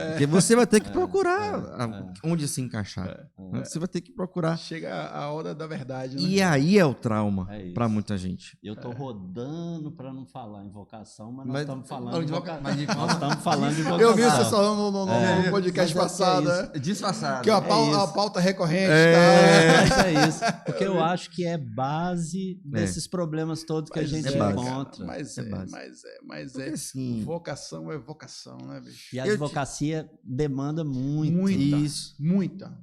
Porque você vai ter que procurar onde se encaixar. Você vai ter que procurar. Chega a hora da verdade, né? E aí é o trauma para muita gente. Eu estou rodando para não falar em vocação, mas nós estamos falando de vocação. Nós estamos falando de vocação. Eu vi você falando no podcast passado, né? Disfarçado. Que é a pauta recorrente. Mas é isso. Porque eu acho que é base desses problemas todos que a gente encontra. Mas assim, vocação é vocação, né, bicho? E a advocacia demanda muito. Muita.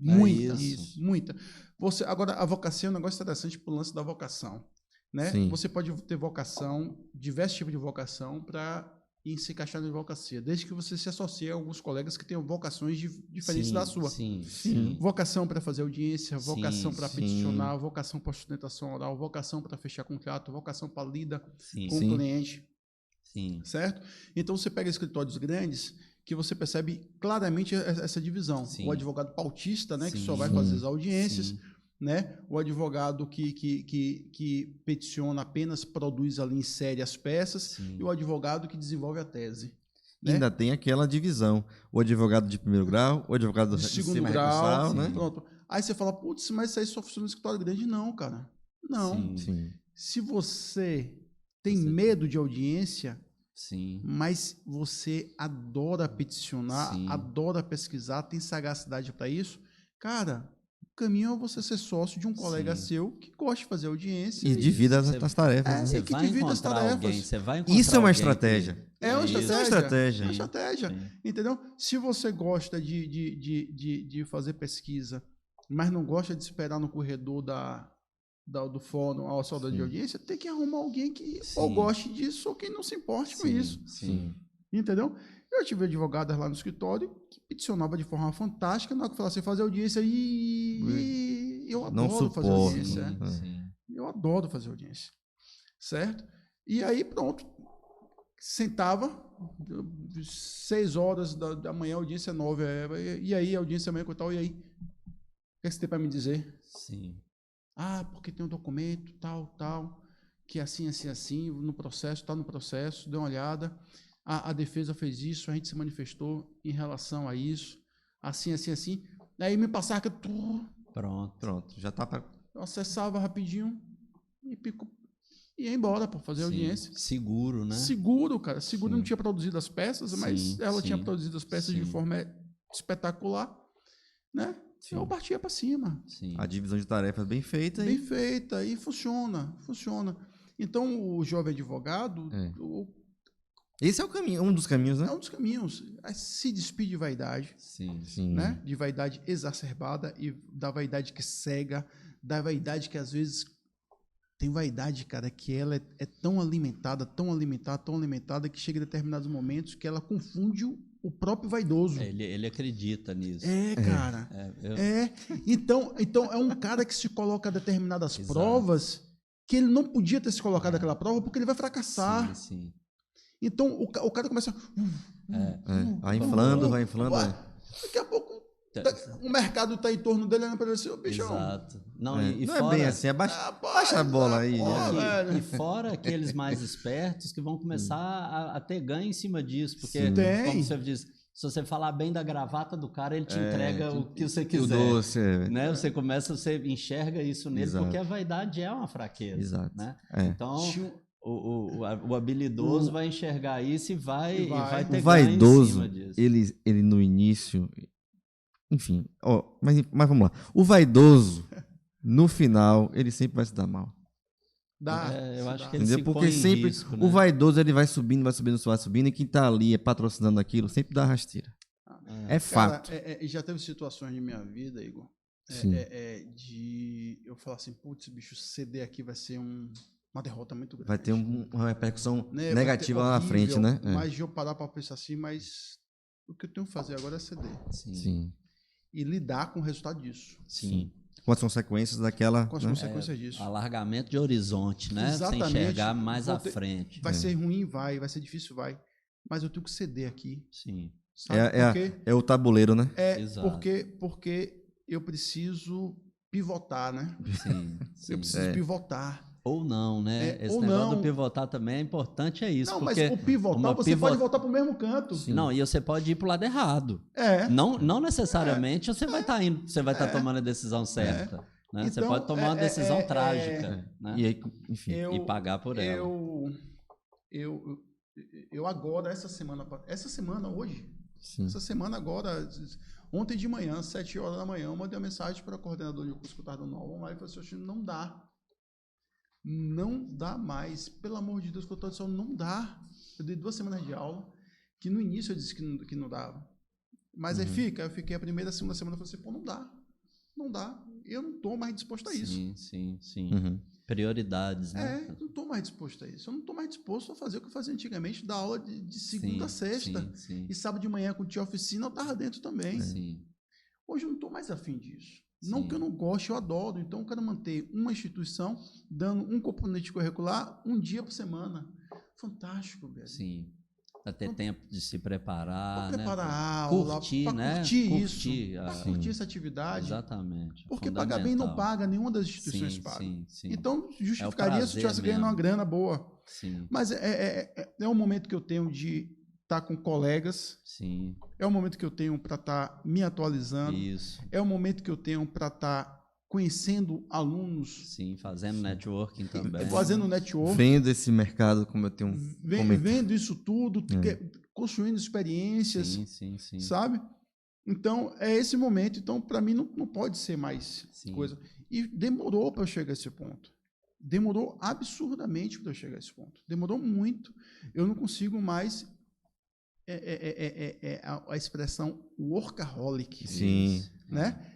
Agora, a vocação é um negócio interessante pro lance da vocação. Né? Você pode ter vocação, diversos tipos de vocação para em se encaixar na advocacia, desde que você se associe a alguns colegas que tenham vocações diferentes da sua. Sim. Vocação para fazer audiência, Sim, vocação para sim. peticionar, vocação para sustentação oral, vocação para fechar contrato, vocação para lida com Sim. o cliente, Sim. certo? Então você pega escritórios grandes que você percebe claramente essa divisão. Sim. O advogado pautista, né, que só Sim. vai fazer as audiências, Sim. né? O advogado que peticiona apenas produz ali em série as peças, Sim. e o advogado que desenvolve a tese. E ainda tem aquela divisão. O advogado de primeiro grau, o advogado De de segundo cima grau, recursal, né? pronto. Aí você fala, putz, mas isso aí só funciona no escritório grande. Não, cara. Não. Sim. Se você tem Você- medo de audiência, Sim. mas você adora peticionar, Sim. adora pesquisar, tem sagacidade para isso, cara, o caminho é você ser sócio de um colega Sim. seu que gosta de fazer audiência. E divida Você- as tarefas. né? Você que vai divida as encontrar tarefas. alguém, você vai encontrar Isso é uma alguém estratégia. que- É uma Isso. Isso é uma estratégia. É uma estratégia. Sim. Entendeu? Se você gosta de fazer pesquisa, mas não gosta de esperar no corredor do fórum a sala de Sim. audiência, tem que arrumar alguém que Sim. ou goste disso ou que não se importe com isso. Sim. Entendeu? Eu tive advogadas lá no escritório que peticionava de forma fantástica, na hora que falasse fazer audiência e eu Não adoro fazer suporto. audiência. Sim. Eu adoro fazer audiência. Certo? E aí, pronto. Sentava, 6 horas da manhã, audiência 9. E aí, audiência amanhã, tal, e aí? O que você tem para me dizer? Sim. Ah, porque tem um documento, tal, que é assim, no processo, está no processo, dê uma olhada. A defesa fez isso, a gente se manifestou em relação a isso, assim. Aí me passava que Pronto. Já tá para. eu acessava rapidinho e ia embora para fazer Sim. audiência. Seguro, né? Seguro, cara. Seguro Sim. não tinha produzido as peças, mas Sim, ela tinha sim, produzido as peças de sim. forma espetacular, né? Sim. Eu partia para cima. Sim. A divisão de tarefas bem feita. Bem feita e funciona. Então, o jovem advogado Esse é o caminho, um dos caminhos, né? é um dos caminhos. É se despedir de vaidade, Sim. né? De vaidade exacerbada e da vaidade que cega, da vaidade que às vezes tem vaidade, cara, que ela é tão alimentada, que chega em determinados momentos que ela confunde o próprio vaidoso. Ele acredita nisso. Cara. Então é um cara que se coloca a determinadas Exato. provas que ele não podia ter se colocado aquela prova porque ele vai fracassar. Sim. Então o cara começa. Vai inflando. Daqui a pouco o mercado está em torno dele, olhando para ele assim, ô bichão. Exato. Não, Não fora, é bem assim, baixa a bola aí. E fora aqueles mais espertos que vão começar a ter ganho em cima disso. Porque, como você diz, se você falar bem da gravata do cara, ele te entrega o que você quiser. O doce, né? Você enxerga isso nele, Exato. porque a vaidade é uma fraqueza. Exato. Né? Então, o habilidoso vai enxergar isso e vai ter o ganho em vaidoso, cima disso. ele no início... Enfim, mas vamos lá. O vaidoso, no final, ele sempre vai se dar mal. Eu acho que ele entendeu? se Porque põe em sempre risco, né? o vaidoso ele vai subindo, e quem tá ali patrocinando aquilo sempre dá rasteira. É fato. Cara, já teve situações de minha vida, Igor, de eu falar assim, putz, bicho, ceder aqui vai ser uma derrota muito grande. Vai ter uma repercussão né? negativa lá na frente, né? Mas de eu parar para pensar assim, mas o que eu tenho que fazer agora é ceder. Sim. E lidar com o resultado disso. Sim. Com as consequências daquela... Com as consequências disso. Alargamento de horizonte, né? Exatamente. Você enxergar mais à frente. Vai ser ruim, vai ser difícil, vai. Mas eu tenho que ceder aqui. Sim. Sabe? É o tabuleiro, né? Exato. Porque eu preciso pivotar, né? Sim. Eu preciso pivotar. Ou não, né? Esse ou negócio não. do pivotar também é importante, é isso. Não, porque mas o pivotar, você pode voltar para o mesmo canto. Sim. Não, e você pode ir para o lado errado. Não necessariamente você vai estar indo, você vai estar tomando a decisão certa. Né? Então, você pode tomar uma decisão trágica. Né? E aí, enfim, e pagar por ela. Eu agora, essa semana hoje, Sim. essa semana agora, ontem de manhã, 7 horas da manhã, eu mandei uma mensagem para a coordenadora do curso que eu estava dando aula online e falei assim, não dá. Não dá mais. Pelo amor de Deus, que eu estou dizendo, não dá. Eu dei 2 semanas de aula, que no início eu disse que não dava. Mas aí eu fiquei a primeira, a segunda semana, eu falei assim, não dá. Não dá. Eu não estou mais disposto a isso. Sim. Uhum. Prioridades, né? Não estou mais disposto a isso. Eu não estou mais disposto a fazer o que eu fazia antigamente, dar aula de segunda a sexta. Sim. E sábado de manhã, quando tinha oficina, eu estava dentro também. Sim. Hoje eu não estou mais afim disso. Não que eu não goste, eu adoro. Então, eu quero manter uma instituição dando um componente curricular um dia por semana. Fantástico, velho. Sim. Para ter tempo de se preparar, pra preparar né? a aula, curtir, pra né? curtir isso, Para curtir essa atividade. Exatamente. Porque pagar bem não paga, nenhuma das instituições paga. Sim. Então, justificaria se eu estivesse ganhando uma grana boa. Sim. Mas é um momento que eu tenho de estar com colegas. Sim. É um momento que eu tenho para estar me atualizando. Isso. É um momento que eu tenho para estar conhecendo alunos. Sim, fazendo networking também. Fazendo networking. Vendo esse mercado, como eu tenho vendo isso tudo, construindo experiências. Sim. Sabe? Então, é esse momento. Então, para mim, não pode ser mais coisa. E demorou para eu chegar a esse ponto. Demorou absurdamente para eu chegar a esse ponto. Demorou muito. Eu não consigo mais a expressão workaholic. Sim. Né?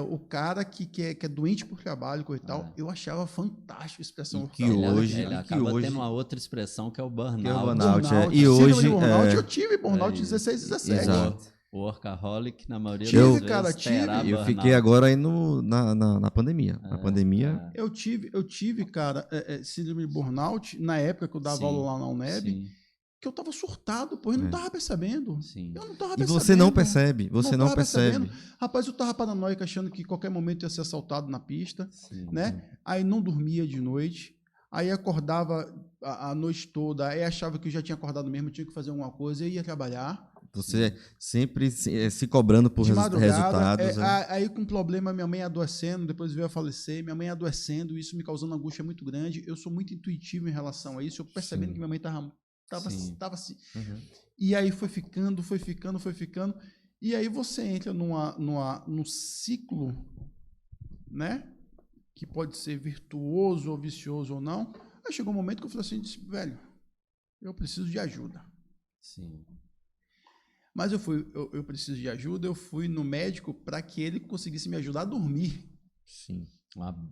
O cara que é doente por trabalho, coisa e tal. Eu achava fantástico a expressão workaholic. Ele acaba tendo uma outra expressão que é o burnout. E hoje... Eu tive burnout de 16, 17. Exato. O workaholic, na maioria das vezes, tive. Eu fiquei agora aí na pandemia. Na pandemia... Eu tive, cara, síndrome de burnout, na época que eu dava aula lá na UNEB, que eu tava surtado, pô, eu não tava percebendo. Eu não tava percebendo. E você não percebe, não percebe. Rapaz, eu tava paranoico, achando que qualquer momento ia ser assaltado na pista, né? Aí não dormia de noite, aí acordava a noite toda, aí achava que eu já tinha acordado mesmo, tinha que fazer alguma coisa, e ia trabalhar. Você sempre se cobrando por resultados. Aí com problema, minha mãe adoecendo, depois veio a falecer, minha mãe adoecendo, isso me causando angústia muito grande. Eu sou muito intuitivo em relação a isso, eu percebendo que minha mãe estava assim. E aí foi ficando. E aí você entra num ciclo, né? Que pode ser virtuoso ou vicioso ou não. Aí chegou um momento que eu falei assim, velho, eu preciso de ajuda. Sim. Mas eu preciso de ajuda, eu fui no médico para que ele conseguisse me ajudar a dormir. Sim.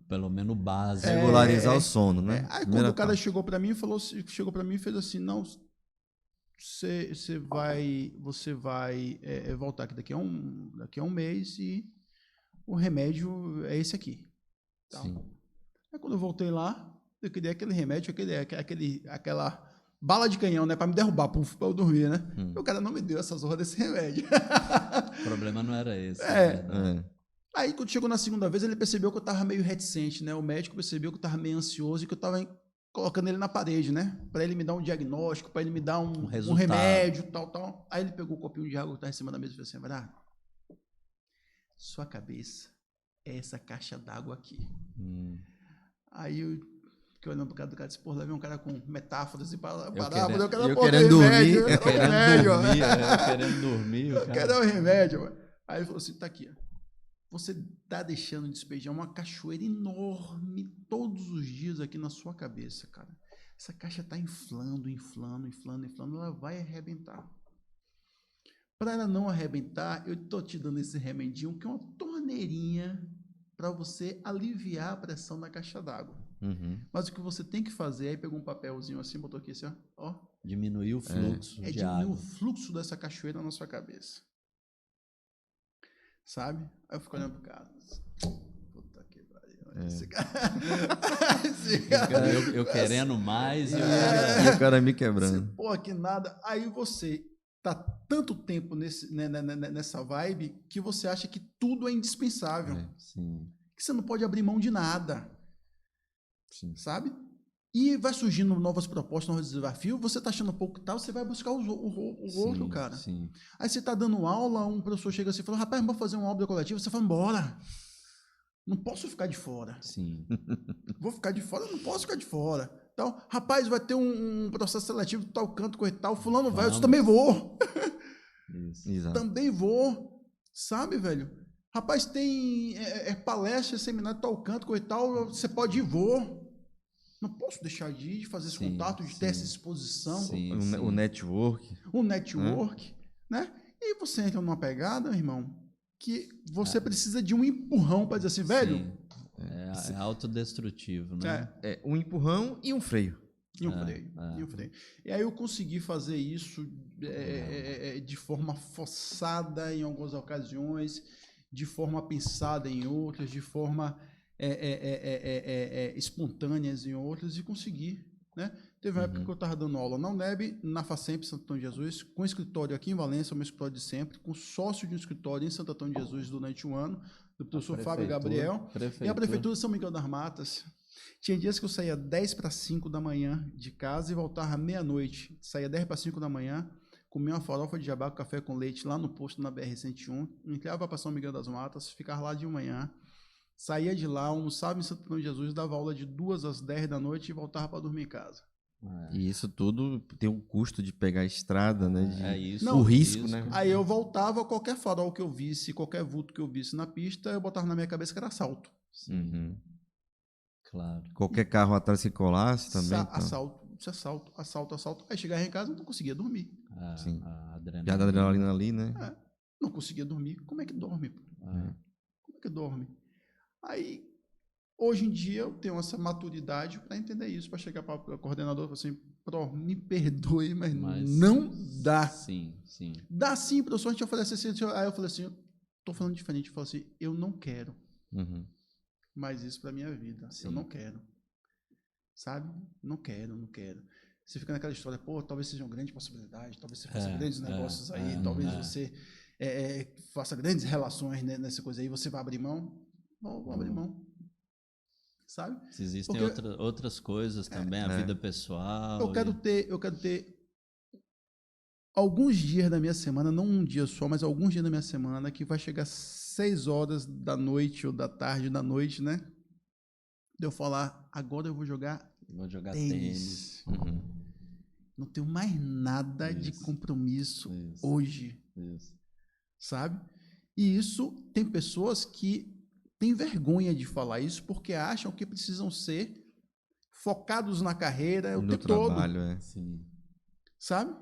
Pelo menos básico. Regularizar o sono, né? Aí quando o cara chegou para mim e fez assim, não, você vai voltar aqui daqui a um mês e o remédio é esse aqui. Então, aí quando eu voltei lá, eu queria aquele remédio, aquela bala de canhão, né? Para me derrubar, para eu dormir, né? O cara não me deu essas horas desse remédio. O problema não era esse. Aí, quando chegou na segunda vez, ele percebeu que eu estava meio reticente, né? O médico percebeu que eu estava meio ansioso e que eu estava colocando ele na parede, né? Para ele me dar um diagnóstico, para ele me dar um remédio, tal. Aí ele pegou o copinho de água que estava em cima da mesa e falou assim, Everardo, sua cabeça é essa caixa d'água aqui. Aí eu fiquei olhando pro cara do cara e disse, pô, lá vem um cara com metáforas e parábolas, eu querendo dormir. Eu querendo dormir. Eu quero o remédio. Aí ele falou assim, tá aqui, ó. Você está deixando de despejar uma cachoeira enorme todos os dias aqui na sua cabeça, cara. Essa caixa está inflando, ela vai arrebentar. Para ela não arrebentar, eu estou te dando esse remedinho, que é uma torneirinha para você aliviar a pressão da caixa d'água. Mas o que você tem que fazer, aí pegou um papelzinho assim, botou aqui assim, ó. Diminuir o fluxo de diminuir água. o fluxo dessa cachoeira na sua cabeça. Sabe? Aí eu fico olhando pro cara. Puta que pariu. Esse cara. Eu querendo mais e o cara me quebrando. Porra, que nada. Aí você tá tanto tempo nessa vibe que você acha que tudo é indispensável. Que você não pode abrir mão de nada. Sabe? E vai surgindo novas propostas, novos desafios, você está achando pouco tal, você vai buscar o outro, cara. Aí você está dando aula, um professor chega assim e fala, rapaz, vamos fazer uma obra coletiva, você fala, bora. Não posso ficar de fora. Vou ficar de fora, não posso ficar de fora. Então, rapaz, vai ter um processo seletivo, tal canto, coisa e tal, fulano vai, eu também vou. Também vou. Sabe, velho? Rapaz, tem palestra, seminário, tal canto, coisa e tal, você pode ir, vou. Não posso deixar de ir, de fazer esse contato, de ter essa exposição. O network. O network, né? E você entra numa pegada, irmão, que você precisa de um empurrão para dizer assim, velho, É autodestrutivo, né? Um empurrão e um freio. E um freio. E um freio. E aí eu consegui fazer isso de forma forçada em algumas ocasiões, de forma pensada em outras, de forma espontâneas em outras, e consegui, né? Teve uma época que eu estava dando aula na UNEB, na FACEMP, Santo Antônio de Jesus, com escritório aqui em Valença, meu escritório de sempre, com sócio de um escritório em Santo Antônio de Jesus durante um ano, do professor Fábio Gabriel, e a Prefeitura de São Miguel das Matas. Tinha dias que eu saía 10 para 5 da manhã de casa e voltava meia-noite. Saía 10 para 5 da manhã, comia uma farofa de jabá com café com leite lá no posto na BR-101, entrava para São Miguel das Matas, ficava lá de manhã, saía de lá, almoçava em Santo Antônio de Jesus, dava aula de 2 às 10 da noite e voltava para dormir em casa. E isso tudo tem um custo de pegar a estrada, né? Não, o risco, né? Aí eu voltava, qualquer farol que eu visse, qualquer vulto que eu visse na pista, eu botava na minha cabeça que era assalto. Claro. Qualquer carro atrás que colasse também. Assalto. Aí chegava em casa, não conseguia dormir. Sim. Já da adrenalina ali, né? Não conseguia dormir. Como é que dorme? Como é que dorme? Aí, hoje em dia, eu tenho essa maturidade para entender isso, para chegar para o coordenador e falar assim, me perdoe, mas não dá. Sim. Dá sim, professor, a gente oferece assim. Aí eu falei assim, estou falando diferente. Eu falei assim, eu não quero. Mais isso para minha vida. Sim. Eu não quero. Sabe? Não quero. Você fica naquela história, talvez seja uma grande possibilidade, talvez você faça grandes negócios aí, talvez você faça grandes relações nessa coisa aí, você vai abrir mão? Vou abrir mão. Sabe? Existem outras coisas também, a vida pessoal. Eu quero ter alguns dias da minha semana, não um dia só, mas alguns dias da minha semana, que vai chegar 6 horas da noite ou da tarde da noite, né? De eu falar, agora eu vou jogar tênis. Não tenho mais nada de compromisso hoje. Sabe? E isso, tem pessoas que têm vergonha de falar isso porque acham que precisam ser focados na carreira o tempo trabalho, todo. Sabe?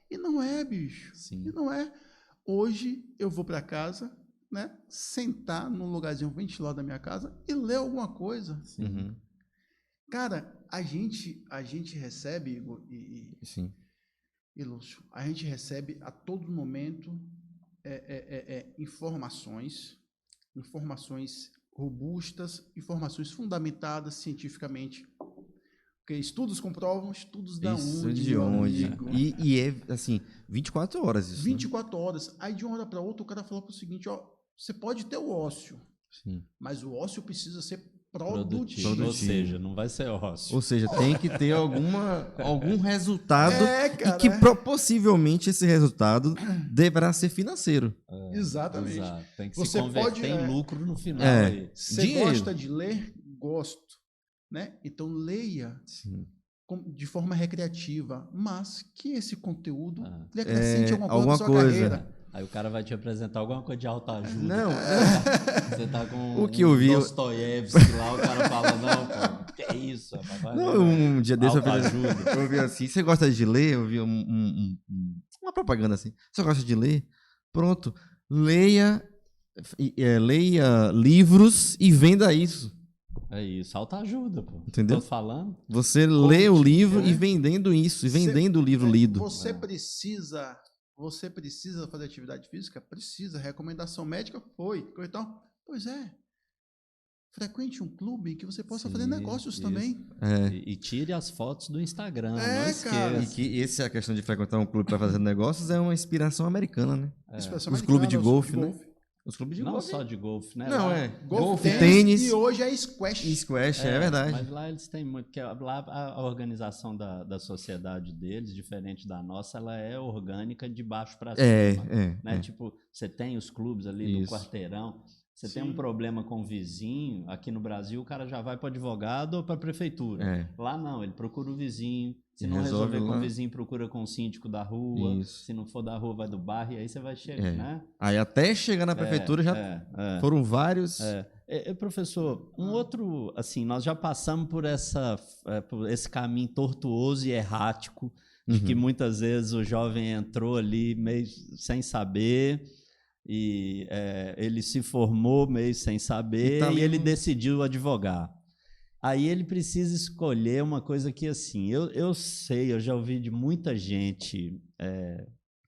E não é, bicho. E não é. Hoje eu vou para casa, né? Sentar num lugarzinho ventilado da minha casa e ler alguma coisa. Cara, a gente recebe, Igor e Lúcio, a gente recebe a todo momento informações robustas, informações fundamentadas cientificamente. Porque estudos comprovam, estudos da onde? De onde? E é, assim, 24 horas isso. 24 horas. Aí, de uma hora para outra, o cara falou o seguinte, você pode ter o ócio, mas o ócio precisa ser produtivo. Ou seja, não vai ser ócio. Ou seja, tem que ter algum resultado e que possivelmente esse resultado deverá ser financeiro. Exatamente. Exato. Tem que se converter em lucro no final. Você gosta de ler? Gosto. Né? Então, leia de forma recreativa, mas que esse conteúdo lhe acrescente alguma coisa na sua carreira. Aí o cara vai te apresentar alguma coisa de autoajuda. Não. Você tá com o que eu vi, Dostoiévski lá, o cara fala, não, pô, que é isso? Um dia desse eu vi assim, você gosta de ler? Eu vi uma propaganda assim, você gosta de ler? Pronto, leia livros e venda isso. É isso, autoajuda, pô. Entendeu? Tô falando. Você lê o livro e vendendo isso, e vendendo o livro lido. Você precisa fazer atividade física? Precisa. Recomendação médica? Foi. Então, pois é. Frequente um clube em que você possa fazer negócios também. E tire as fotos do Instagram. Não esqueça. Cara. E que essa é a questão de frequentar um clube para fazer negócios é uma inspiração americana, né? Os clubes de golfe, né? Os clubes de golfe. Não golfe. só de golfe, né? Não, golfe, tênis. E hoje é squash. Squash, é verdade. Mas lá eles têm muito, porque lá a organização da sociedade deles, diferente da nossa, ela é orgânica de baixo para cima. Né? Tipo, você tem os clubes ali do quarteirão, você tem um problema com o vizinho, aqui no Brasil o cara já vai para o advogado ou para a prefeitura. Lá não, ele procura o vizinho. Se não resolver com o vizinho, procura com o síndico da rua. Isso. Se não for da rua, vai do bairro. E aí você vai chegar, né? Aí até chegar na prefeitura já foram vários... Professor, um outro... Assim, nós já passamos por esse caminho tortuoso e errático de que muitas vezes o jovem entrou ali meio sem saber e ele se formou meio sem saber tá e ele mesmo... decidiu advogar. Aí ele precisa escolher uma coisa que, assim, eu sei, eu já ouvi de muita gente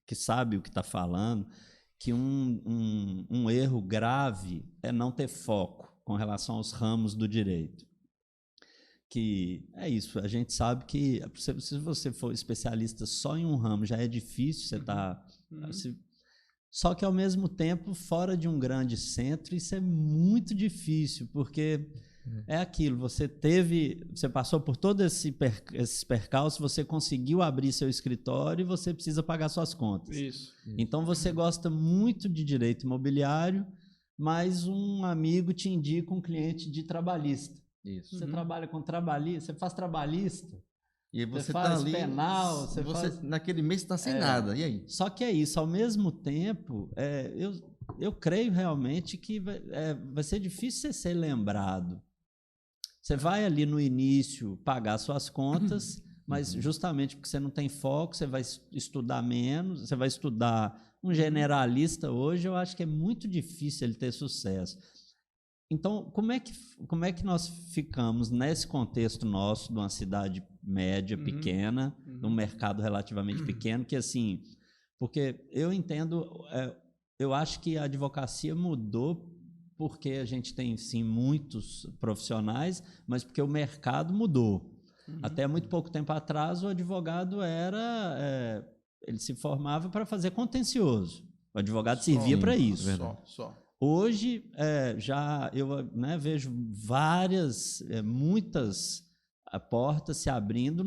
que sabe o que está falando, que um erro grave é não ter foco com relação aos ramos do direito. Que é isso, a gente sabe que se você for especialista só em um ramo, já é difícil, você está... Só que, ao mesmo tempo, fora de um grande centro, isso é muito difícil, porque é aquilo, você passou por todos esses percalços, você conseguiu abrir seu escritório e você precisa pagar suas contas. Isso. Então, você gosta muito de direito imobiliário, mas um amigo te indica um cliente de trabalhista. Isso. Você trabalha com trabalhista, você faz trabalhista. E você faz tá ali, penal, faz... naquele mês você está sem nada, e aí? Só que é isso, ao mesmo tempo, eu creio realmente que vai ser difícil você ser lembrado. Você vai ali no início pagar suas contas, mas justamente porque você não tem foco, você vai estudar menos, você vai estudar um generalista hoje, eu acho que é muito difícil ele ter sucesso. Então, como é que nós ficamos nesse contexto nosso, de uma cidade média, pequena, num mercado relativamente pequeno, que assim, porque eu entendo, eu acho que a advocacia mudou porque a gente tem, sim, muitos profissionais, mas porque o mercado mudou. Até muito pouco tempo atrás, o advogado ele se formava para fazer contencioso. O advogado servia para isso. Só. Hoje, eu vejo muitas portas se abrindo,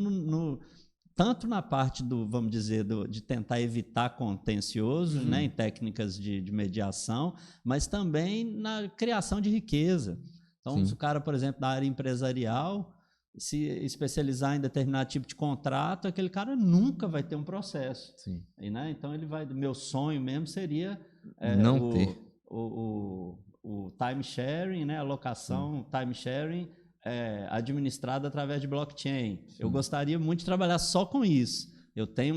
tanto na parte vamos dizer, de tentar evitar contencioso, em técnicas de mediação, mas também na criação de riqueza. Então, se o cara, por exemplo, da área empresarial, se especializar em determinado tipo de contrato, aquele cara nunca vai ter um processo. Sim. Então, meu sonho mesmo seria não ter o time sharing, né, a locação time sharing administrada através de blockchain. Sim. Eu gostaria muito de trabalhar só com isso. Eu tenho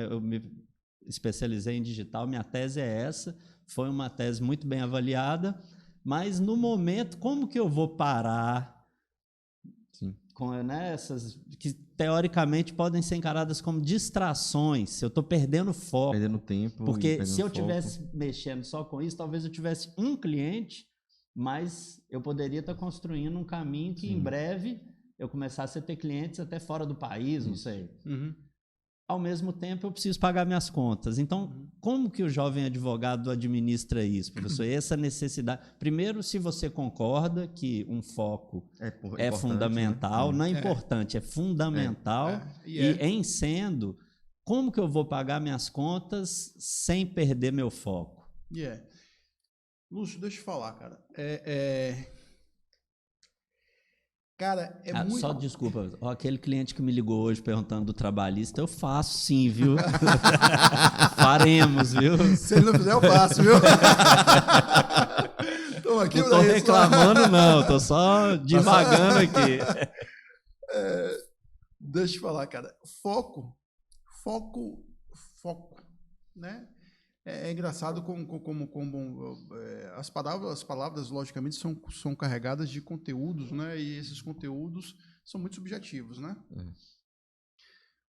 eu me especializei em digital, minha tese é essa, foi uma tese muito bem avaliada, mas no momento, como que eu vou parar com essas que teoricamente podem ser encaradas como distrações, se eu estou perdendo foco. Perdendo tempo. Porque se eu estivesse mexendo só com isso, talvez eu tivesse um cliente, mas eu poderia estar construindo um caminho que em breve eu começasse a ter clientes até fora do país, não sei. Ao mesmo tempo, eu preciso pagar minhas contas. Então, como que o jovem advogado administra isso, professor? Essa necessidade... Primeiro, se você concorda que um foco é fundamental, né? Não é importante, é fundamental. E em sendo, como que eu vou pagar minhas contas sem perder meu foco? Lúcio, deixa eu falar, cara. Cara, muito... Só desculpa, aquele cliente que me ligou hoje perguntando do trabalhista, eu faço sim, viu? Faremos, viu? Se ele não fizer, eu faço, viu? Não tô reclamando, não, tô só divagando aqui. Deixa eu falar, cara. Foco, né? É engraçado como as palavras logicamente são carregadas de conteúdos, né? E esses conteúdos são muito subjetivos, né?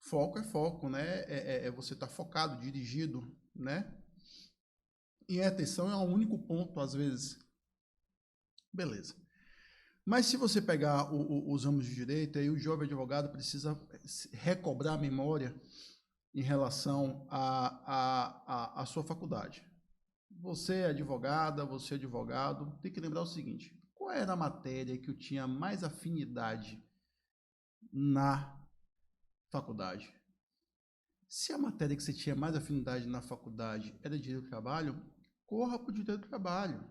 Foco é foco, né? É você estar focado, dirigido, né? E a atenção é o único ponto, às vezes. Beleza. Mas se você pegar os ramos de direito, aí o jovem advogado precisa recobrar a memória em relação à sua faculdade. Você é advogada, você é advogado, tem que lembrar o seguinte: qual era a matéria que eu tinha mais afinidade na faculdade? Se a matéria que você tinha mais afinidade na faculdade era direito do trabalho, corra para o direito do trabalho.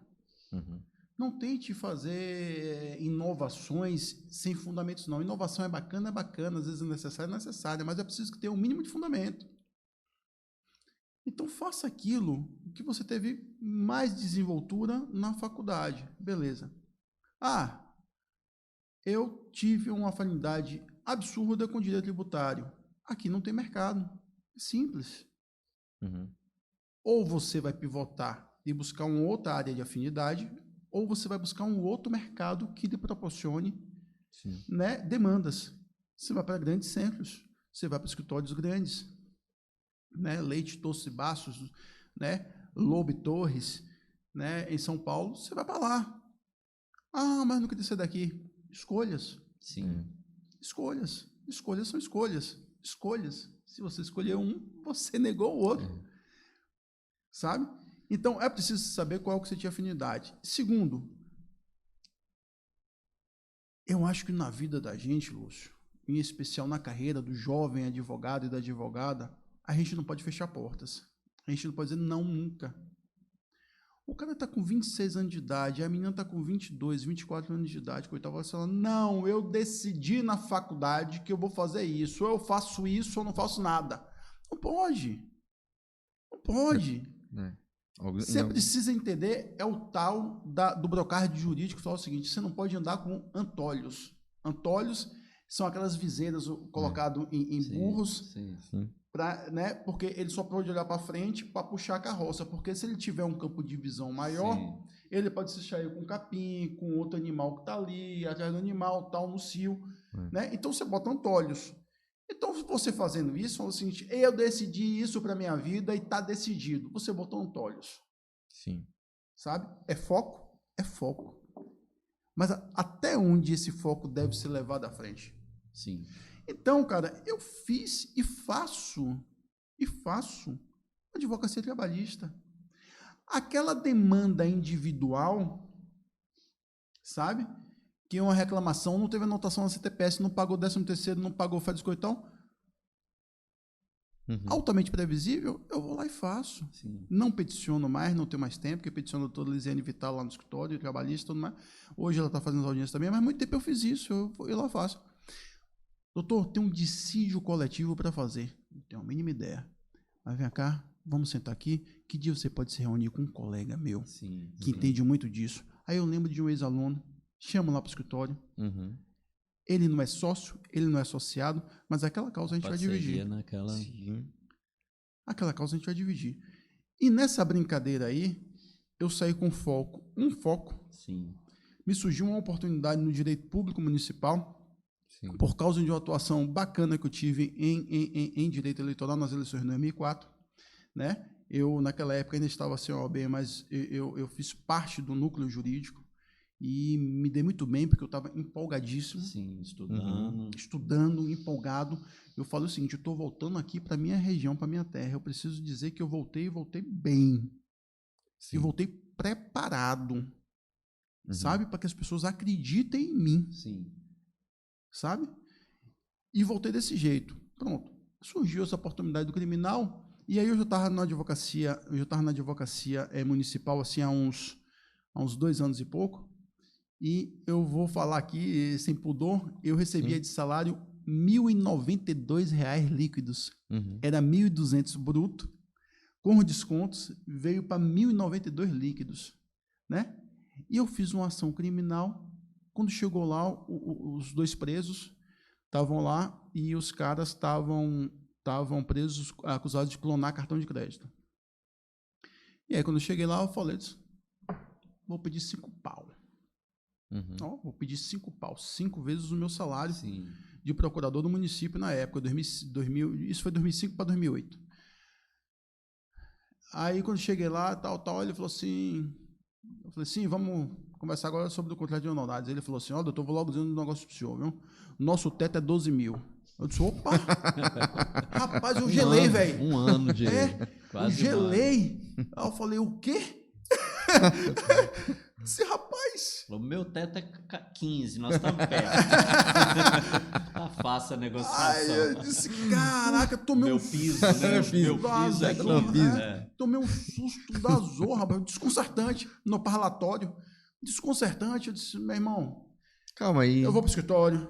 Não tente fazer inovações sem fundamentos, não. Inovação é bacana, às vezes é necessária, mas é preciso que tenha um mínimo de fundamento. Então, faça aquilo que você teve mais desenvoltura na faculdade. Beleza. Eu tive uma afinidade absurda com direito tributário. Aqui não tem mercado. É simples. Ou você vai pivotar e buscar uma outra área de afinidade, ou você vai buscar um outro mercado que lhe proporcione, né, demandas. Você vai para grandes centros, você vai para escritórios grandes, né, Leite, Tosso e Bastos, né, Lobo e Torres, né, em São Paulo, você vai para lá. Ah, mas não queria ser daqui. Escolhas. Sim. Escolhas. Escolhas são escolhas. Escolhas. Se você escolher um, você negou o outro. Sabe? Então, é preciso saber qual que você tinha afinidade. Segundo, eu acho que na vida da gente, Lúcio, em especial na carreira do jovem advogado e da advogada, a gente não pode fechar portas. A gente não pode dizer não nunca. O cara está com 26 anos de idade, a menina está com 22, 24 anos de idade, coitado, vai falar, não, eu decidi na faculdade que eu vou fazer isso, ou eu faço isso, ou não faço nada. Não pode. Não pode. Você precisa entender, é o tal do brocard jurídico que fala o seguinte, você não pode andar com antolhos. Antolhos são aquelas viseiras colocadas em burros, né, porque ele só pode olhar para frente para puxar a carroça, porque se ele tiver um campo de visão maior, ele pode se distrair com um capim, com outro animal que está ali, atrás do animal, tal, no cio, né? Então você bota antolhos. Então você fazendo isso, fala o seguinte, eu decidi isso para minha vida e está decidido. Você botou antolhos. Sim. Sabe? É foco? É foco. Mas até onde esse foco deve ser levado à frente? Sim. Então, cara, eu fiz e faço advocacia trabalhista. Aquela demanda individual, sabe? Que uma reclamação, não teve anotação na CTPS, não pagou 13º, não pagou férias e coitão. Altamente previsível, eu vou lá e faço. Sim. Não peticiono mais, não tenho mais tempo, porque peticiono a doutora Lisiane Vital lá no escritório, trabalhista, tudo mais. Hoje ela está fazendo audiência também, mas muito tempo eu fiz isso, eu lá faço. Doutor, tem um dissídio coletivo para fazer. Não tenho a mínima ideia. Mas vem cá, vamos sentar aqui. Que dia você pode se reunir com um colega meu que entende muito disso? Aí eu lembro de um ex-aluno, chamo lá para o escritório. Ele não é sócio, ele não é associado, mas aquela causa a gente vai dividir. Aquela causa a gente vai dividir. E nessa brincadeira aí, eu saí com foco. Me surgiu uma oportunidade no direito público municipal, por causa de uma atuação bacana que eu tive em direito eleitoral nas eleições de 2004, né? Eu, naquela época, ainda estava sem OAB, mas eu fiz parte do núcleo jurídico e me dei muito bem, porque eu estava empolgadíssimo. Estudando, empolgado. Eu falo o seguinte, eu estou voltando aqui para a minha região, para a minha terra. Eu preciso dizer que eu voltei bem. E voltei preparado, sabe? Para que as pessoas acreditem em mim. Sabe? E voltei desse jeito. Pronto. Surgiu essa oportunidade do criminal, e aí eu já estava na advocacia, municipal assim há uns 2 anos e pouco, e eu vou falar aqui, sem pudor, eu recebia de salário R$ 1.092 líquidos. Era 1.200 bruto, com os descontos, veio para 1.092 líquidos, né? E eu fiz uma ação criminal. Quando chegou lá, os 2 presos estavam lá e os caras estavam presos, acusados de clonar cartão de crédito. E aí, quando eu cheguei lá, eu falei, vou pedir 5 pau. Vou pedir 5 pau, 5 vezes o meu salário de procurador do município na época, isso foi 2005 para 2008. Aí, quando eu cheguei lá, ele falou assim, eu falei, sim, vamos conversar agora sobre o contrato de honorários. Ele falou assim, doutor, vou logo dizendo um negócio pro senhor, viu? Nosso teto é 12 mil. Eu disse, opa! Rapaz, eu gelei, velho. Um ano de... Quase eu gelei. Aí eu falei, o quê? Esse rapaz... O meu teto é 15, nós estamos perto. Tá fácil a negociação. Aí eu disse, caraca, tomei meu piso, né? Meu piso é tomei um susto da zorra, desconcertante no parlatório. Desconcertante. Eu disse, meu irmão, calma aí. Eu vou pro escritório,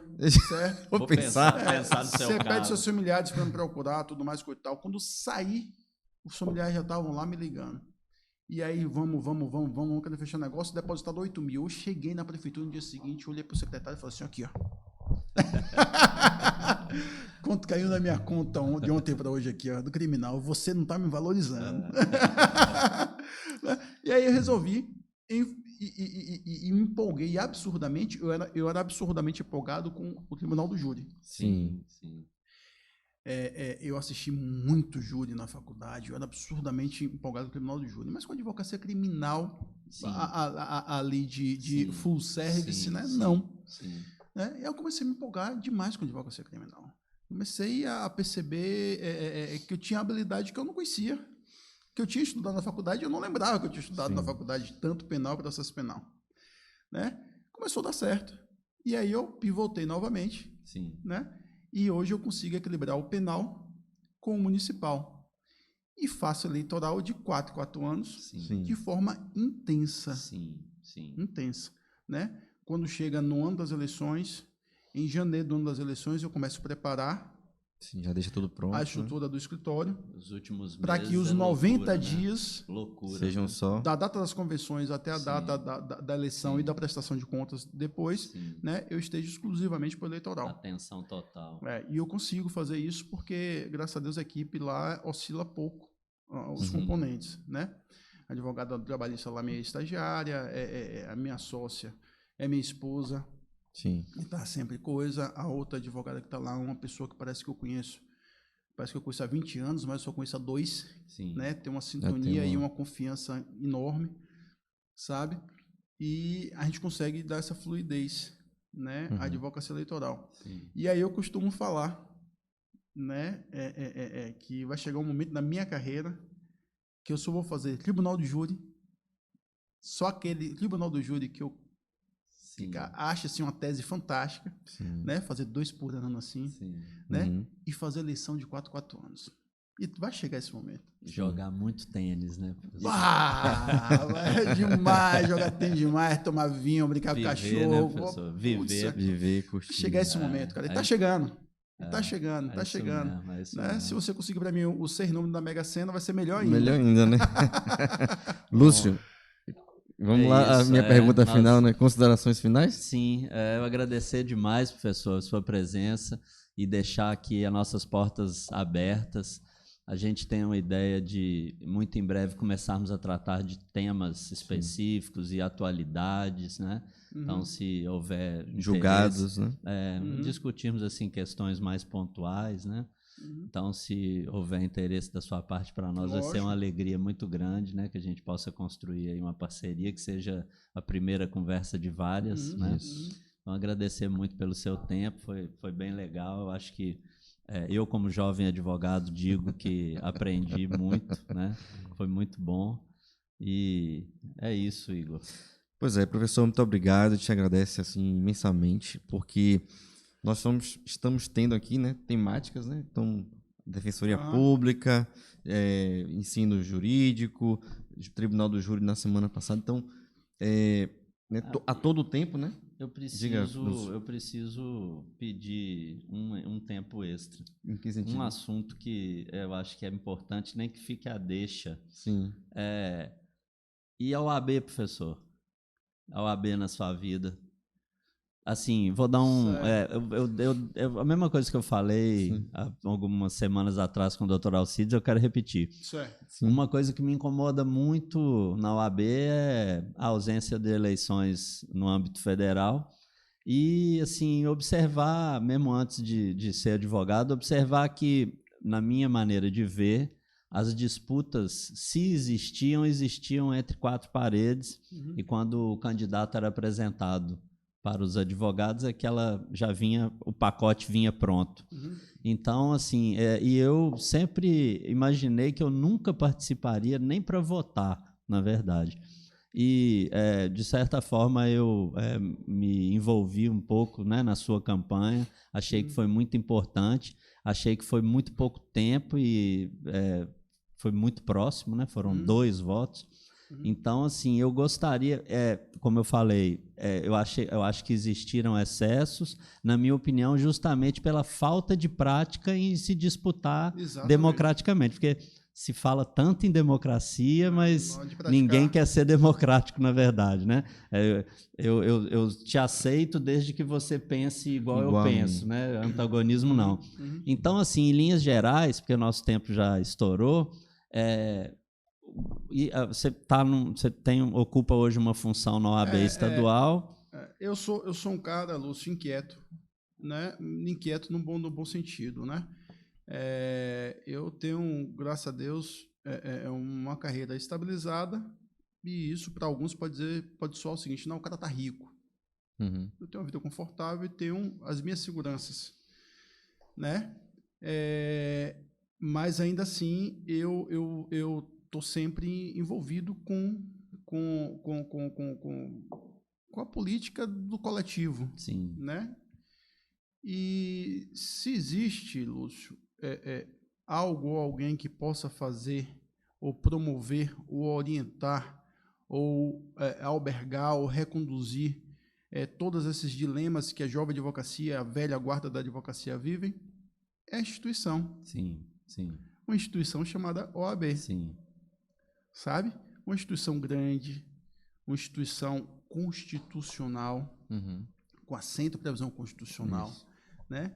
certo? Vou pensar no seu Você caso. pede seus familiares para me procurar, tudo mais, coisa e tal. Quando saí, os familiares já estavam lá me ligando. E aí, vamos, quero fechar o negócio, depositado 8 mil. Eu cheguei na prefeitura no dia seguinte, olhei pro secretário e falei assim, aqui, ó. Quanto caiu na minha conta de ontem para hoje aqui, ó, do criminal, você não tá me valorizando. E aí eu resolvi e me empolguei absurdamente. Eu era absurdamente empolgado com o Tribunal do Júri. Sim. Eu assisti muito júri na faculdade, eu era absurdamente empolgado com o Tribunal do Júri. Mas com a advocacia criminal, ali de full service, né? Não. Né? Eu comecei a me empolgar demais com a advocacia criminal. Comecei a perceber que eu tinha habilidade que eu não conhecia. Que eu tinha estudado na faculdade, eu não lembrava que eu tinha estudado na faculdade, tanto penal e processo penal. Né? Começou a dar certo. E aí eu pivotei novamente. Né? E hoje eu consigo equilibrar o penal com o municipal. E faço eleitoral de 4 anos de forma intensa. Intensa. Né? Quando chega no ano das eleições, em janeiro do ano das eleições, eu começo a preparar já deixa tudo pronto, a estrutura do escritório. Os últimos meses. Para que os 90 loucura, dias sejam só da data das convenções até a data da eleição e da prestação de contas depois, né, eu esteja exclusivamente para o eleitoral. Atenção total. E eu consigo fazer isso porque, graças a Deus, a equipe lá oscila pouco os componentes. Né? A advogada trabalhista lá, minha estagiária, a minha sócia, é minha esposa. Está sempre coisa. A outra advogada que está lá, uma pessoa que parece que eu conheço há 20 anos, mas eu só conheço há 2. Né? Tem uma sintonia e uma confiança enorme, sabe? E a gente consegue dar essa fluidez, né? A advocacia eleitoral. E aí eu costumo falar, né? Que vai chegar um momento na minha carreira que eu só vou fazer tribunal do júri, só aquele tribunal do júri que eu acho assim, uma tese fantástica, né? Fazer 2 por ano assim, né? E fazer eleição de 4 anos. E vai chegar esse momento. Jogar muito tênis, né? É demais, jogar tênis demais, tomar vinho, brincar com cachorro. Né, professor? Viver, curtir. Chegar esse momento, cara. E tá chegando. Tá chegando. Mesmo, né? Se você conseguir para mim os 6 números da Mega Sena, vai ser melhor ainda. Melhor ainda, né? Lúcio, vamos lá, a minha pergunta final, né? Considerações finais? Sim, eu agradecer demais, professor, a sua presença e deixar aqui as nossas portas abertas. A gente tem uma ideia de, muito em breve, começarmos a tratar de temas específicos e atualidades, né? Então, se houver julgados, né? Discutirmos assim questões mais pontuais, né? Então, se houver interesse da sua parte para nós, vai ser uma alegria muito grande, né? Que a gente possa construir aí uma parceria que seja a primeira conversa de várias, né? Então, agradecer muito pelo seu tempo, foi bem legal. Eu acho que eu, como jovem advogado, digo que aprendi muito, né? Foi muito bom. E é isso, Igor. Pois é, professor, muito obrigado. Te agradece assim imensamente, porque nós estamos tendo aqui, né, temáticas, né? Então, Defensoria Pública, ensino jurídico, Tribunal do Júri na semana passada. Então, né, a todo tempo, né? Eu preciso pedir um tempo extra. Em que sentido? Um assunto que eu acho que é importante, nem que fique a deixa. E a OAB, professor? A OAB na sua vida? Assim, vou dar a mesma coisa que eu falei há algumas semanas atrás com o Dr. Alcides, eu quero repetir. Uma coisa que me incomoda muito na OAB é a ausência de eleições no âmbito federal e, assim, observar, mesmo antes de ser advogado, observar que, na minha maneira de ver, as disputas, se existiam entre 4 paredes e quando o candidato era apresentado para os advogados, o pacote vinha pronto. Então, assim, e eu sempre imaginei que eu nunca participaria nem para votar, na verdade. E, de certa forma, eu me envolvi um pouco, né, na sua campanha, achei que foi muito importante, achei que foi muito pouco tempo e foi muito próximo, né? Foram 2 votos. Então, assim, eu gostaria, como eu falei, eu acho que existiram excessos, na minha opinião, justamente pela falta de prática em se disputar democraticamente, porque se fala tanto em democracia, mas ninguém quer ser democrático, na verdade, né? Eu te aceito desde que você pense igual eu penso, né? Antagonismo não. Então, assim, em linhas gerais, porque o nosso tempo já estourou, você ocupa hoje uma função na OAB estadual. Eu sou um cara, Lúcio, inquieto, né? Inquieto no bom sentido, né? Eu tenho, graças a Deus, uma carreira estabilizada, e isso para alguns pode soar o seguinte: não, o cara tá rico. Uhum. Eu tenho uma vida confortável e tenho as minhas seguranças, né? Mas ainda assim eu tô sempre envolvido com a política do coletivo, Sim. né? E se existe, Lúcio, algo ou alguém que possa fazer, ou promover, ou orientar, ou albergar, ou reconduzir todos esses dilemas que a jovem advocacia, a velha guarda da advocacia vivem, é a instituição. Sim, sim. Uma instituição chamada OAB. Sim. Sabe? Uma instituição grande, uma instituição constitucional, com assento em previsão constitucional, Isso. né?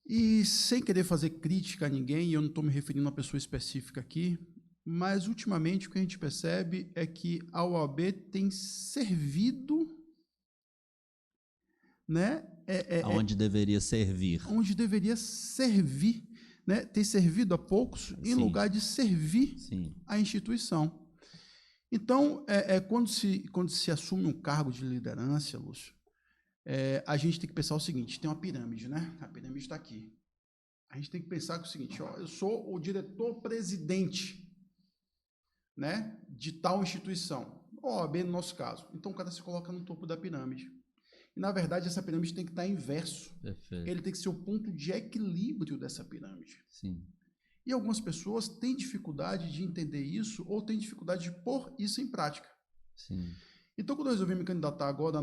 E sem querer fazer crítica a ninguém, e eu não estou me referindo a uma pessoa específica aqui, mas ultimamente o que a gente percebe é que a OAB tem servido, né? Aonde deveria servir. Onde deveria servir, né? Tem servido a poucos em lugar de servir a instituição. Então, quando se assume um cargo de liderança, Lúcio, a gente tem que pensar o seguinte: tem uma pirâmide, né? A pirâmide está aqui. A gente tem que pensar que é o seguinte: ó, eu sou o diretor-presidente, né, de tal instituição, OAB no nosso caso. Então, o cara se coloca no topo da pirâmide. E, na verdade, essa pirâmide tem que estar inverso. Perfeito. Ele tem que ser o ponto de equilíbrio dessa pirâmide. Sim. E algumas pessoas têm dificuldade de entender isso ou têm dificuldade de pôr isso em prática. Sim. Então, quando eu resolvi me candidatar agora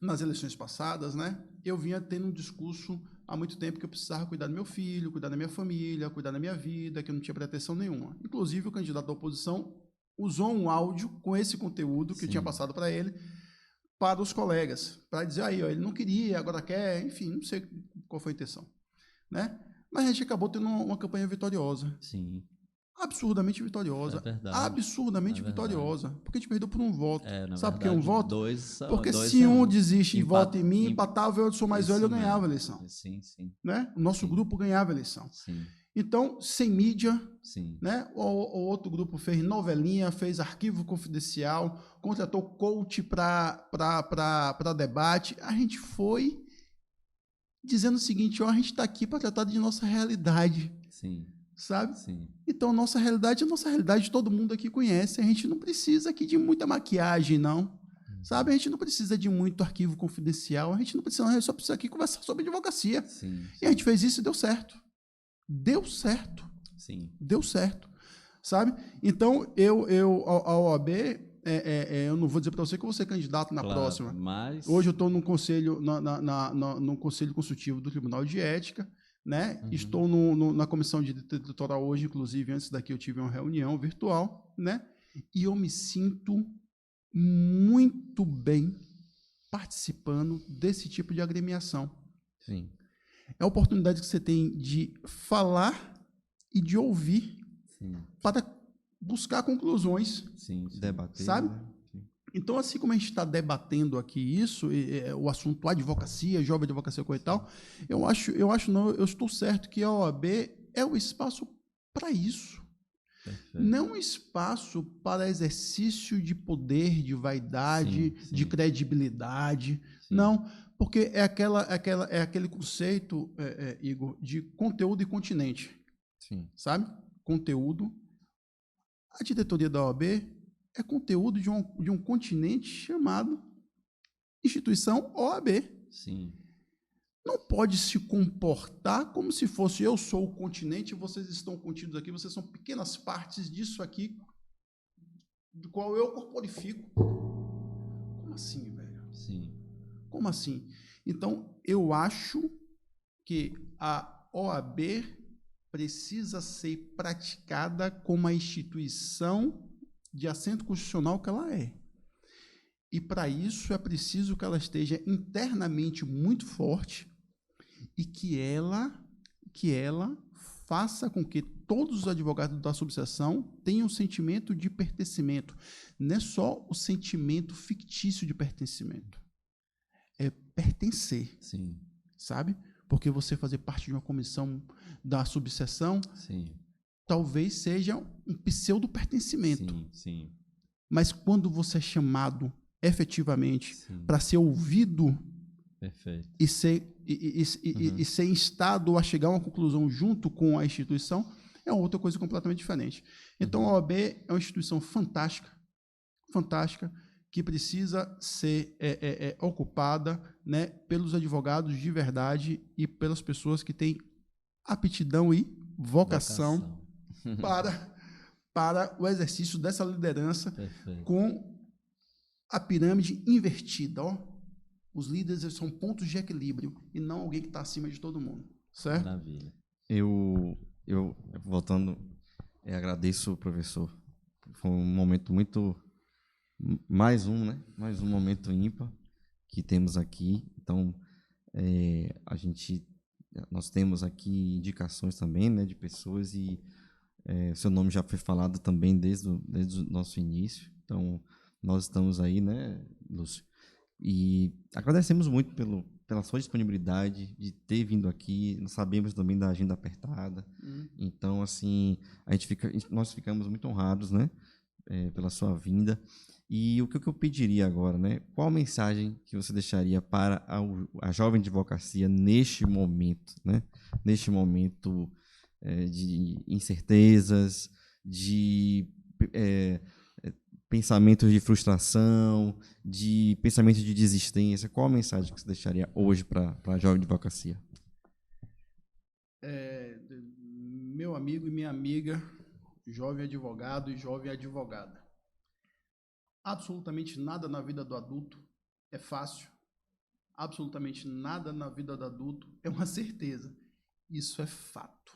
nas eleições passadas, né, eu vinha tendo um discurso há muito tempo que eu precisava cuidar do meu filho, cuidar da minha família, cuidar da minha vida, que eu não tinha pretensão nenhuma. Inclusive, o candidato da oposição usou um áudio com esse conteúdo que eu tinha passado para ele, para os colegas, para dizer aí, ó, ele não queria, agora quer, enfim, não sei qual foi a intenção, né? Mas a gente acabou tendo uma campanha vitoriosa. Sim. Absurdamente vitoriosa. É verdade. Absurdamente vitoriosa. Porque a gente perdeu por um voto. Sabe por que um voto? Porque dois se um desiste e vota em mim, empatava, eu sou mais velho, eu mesmo. ganhava a eleição. Sim, sim. Né? O nosso grupo ganhava a eleição. Sim. Então, sem mídia, Sim. né? O outro grupo fez novelinha, fez arquivo confidencial, contratou coach para debate. A gente foi dizendo o seguinte: ó, a gente está aqui para tratar de nossa realidade. Sim. Sabe? Sim. Então, nossa realidade todo mundo aqui conhece. A gente não precisa aqui de muita maquiagem, não. Sabe? A gente não precisa de muito arquivo confidencial. A gente não precisa, a gente só precisa aqui conversar sobre advocacia. Sim. E a gente fez isso e deu certo. Deu certo. Sim. Deu certo. Sabe? Então, a OAB, eu não vou dizer para você que eu vou ser candidato na próxima. Mas... Hoje eu estou num conselho, num conselho consultivo do Tribunal de Ética, né? Estou na comissão de direito eleitoral hoje, inclusive, antes daqui eu tive uma reunião virtual, né? E eu me sinto muito bem participando desse tipo de agremiação. Sim. É a oportunidade que você tem de falar e de ouvir. Sim. Para buscar conclusões. Sim. Debater. Sabe? Né? Então, assim como a gente está debatendo aqui isso, o assunto advocacia, jovem advocacia e tal, eu estou certo que a OAB é o espaço para isso. Perfeito. Não um espaço para exercício de poder, de vaidade, Sim. de credibilidade. Sim. Não, porque é aquele conceito, Igor, de conteúdo e continente. Sim. Sabe? Conteúdo. A diretoria da OAB é conteúdo de um continente chamado instituição OAB. Sim. Não pode se comportar como se fosse eu sou o continente e vocês estão contidos aqui, vocês são pequenas partes disso aqui, do qual eu corporifico. Como assim, velho? Sim. Como assim? Então, eu acho que a OAB precisa ser praticada como a instituição de assento constitucional que ela é. E para isso é preciso que ela esteja internamente muito forte e que ela faça com que todos os advogados da subseção tenham um sentimento de pertencimento. Não é só o sentimento fictício de pertencimento. É pertencer, Sim, sabe? Porque você fazer parte de uma comissão da subseção sim, talvez seja um pseudo-pertencimento. sim, sim, Mas quando você é chamado efetivamente sim. para ser ouvido Perfeito. e ser instado a chegar a uma conclusão junto com a instituição, é outra coisa completamente diferente. Então, a OAB é uma instituição fantástica, fantástica, que precisa ser ocupada, né, pelos advogados de verdade e pelas pessoas que têm aptidão e vocação para o exercício dessa liderança. Perfeito. Com a pirâmide invertida. Ó. Os líderes são pontos de equilíbrio e não alguém que está acima de todo mundo. Certo? Maravilha. Eu voltando, agradeço, professor. Foi um momento muito... Mais um momento ímpar que temos aqui. Então, nós temos aqui indicações também, né, de pessoas e seu nome já foi falado também desde o nosso início. Então, nós estamos aí, né, Lúcio? E agradecemos muito pela sua disponibilidade de ter vindo aqui. Nós sabemos também da agenda apertada. Então, assim, nós ficamos muito honrados, né, pela sua vinda. E o que eu pediria agora, né? Qual a mensagem que você deixaria para a jovem advocacia neste momento, né? Neste momento de incertezas, de pensamentos de frustração, de pensamentos de desistência. Qual a mensagem que você deixaria hoje para a jovem advocacia? Meu amigo e minha amiga, jovem advogado e jovem advogada. Absolutamente nada na vida do adulto é fácil. Absolutamente nada na vida do adulto é uma certeza. Isso é fato.